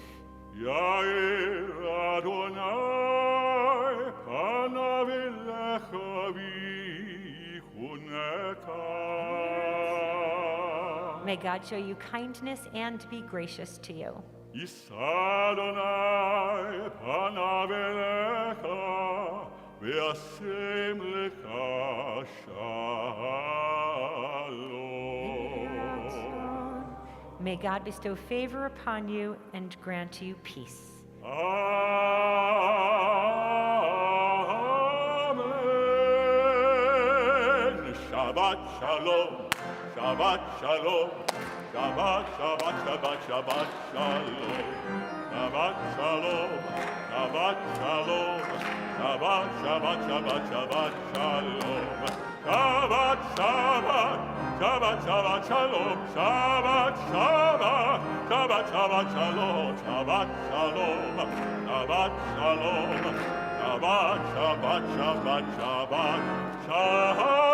Yair Adonai panav elecha v'yichuneka. May God show you kindness and be gracious to you. Yisa Adonai panav elecha v'yasem lecha shalom. May God bestow favor upon you and grant you peace. Amen. Shabbat shalom. Shabbat shalom. Shabbat, Shabbat, Shabbat, Shabbat shalom. Shabbat shalom. Shabbat shalom. Shabbat, Shabbat, Shabbat, Shabbat shalom. Shabbat, Shabbat. Shabbat, Shabbat, Shalom, Shabbat, Shabbat, Shabbat, Shabbat, Shalom, Shabbat, Shalom, Shabbat, Shalom, Shabbat, Shabbat, Shabbat, Shabbat, Shabbat.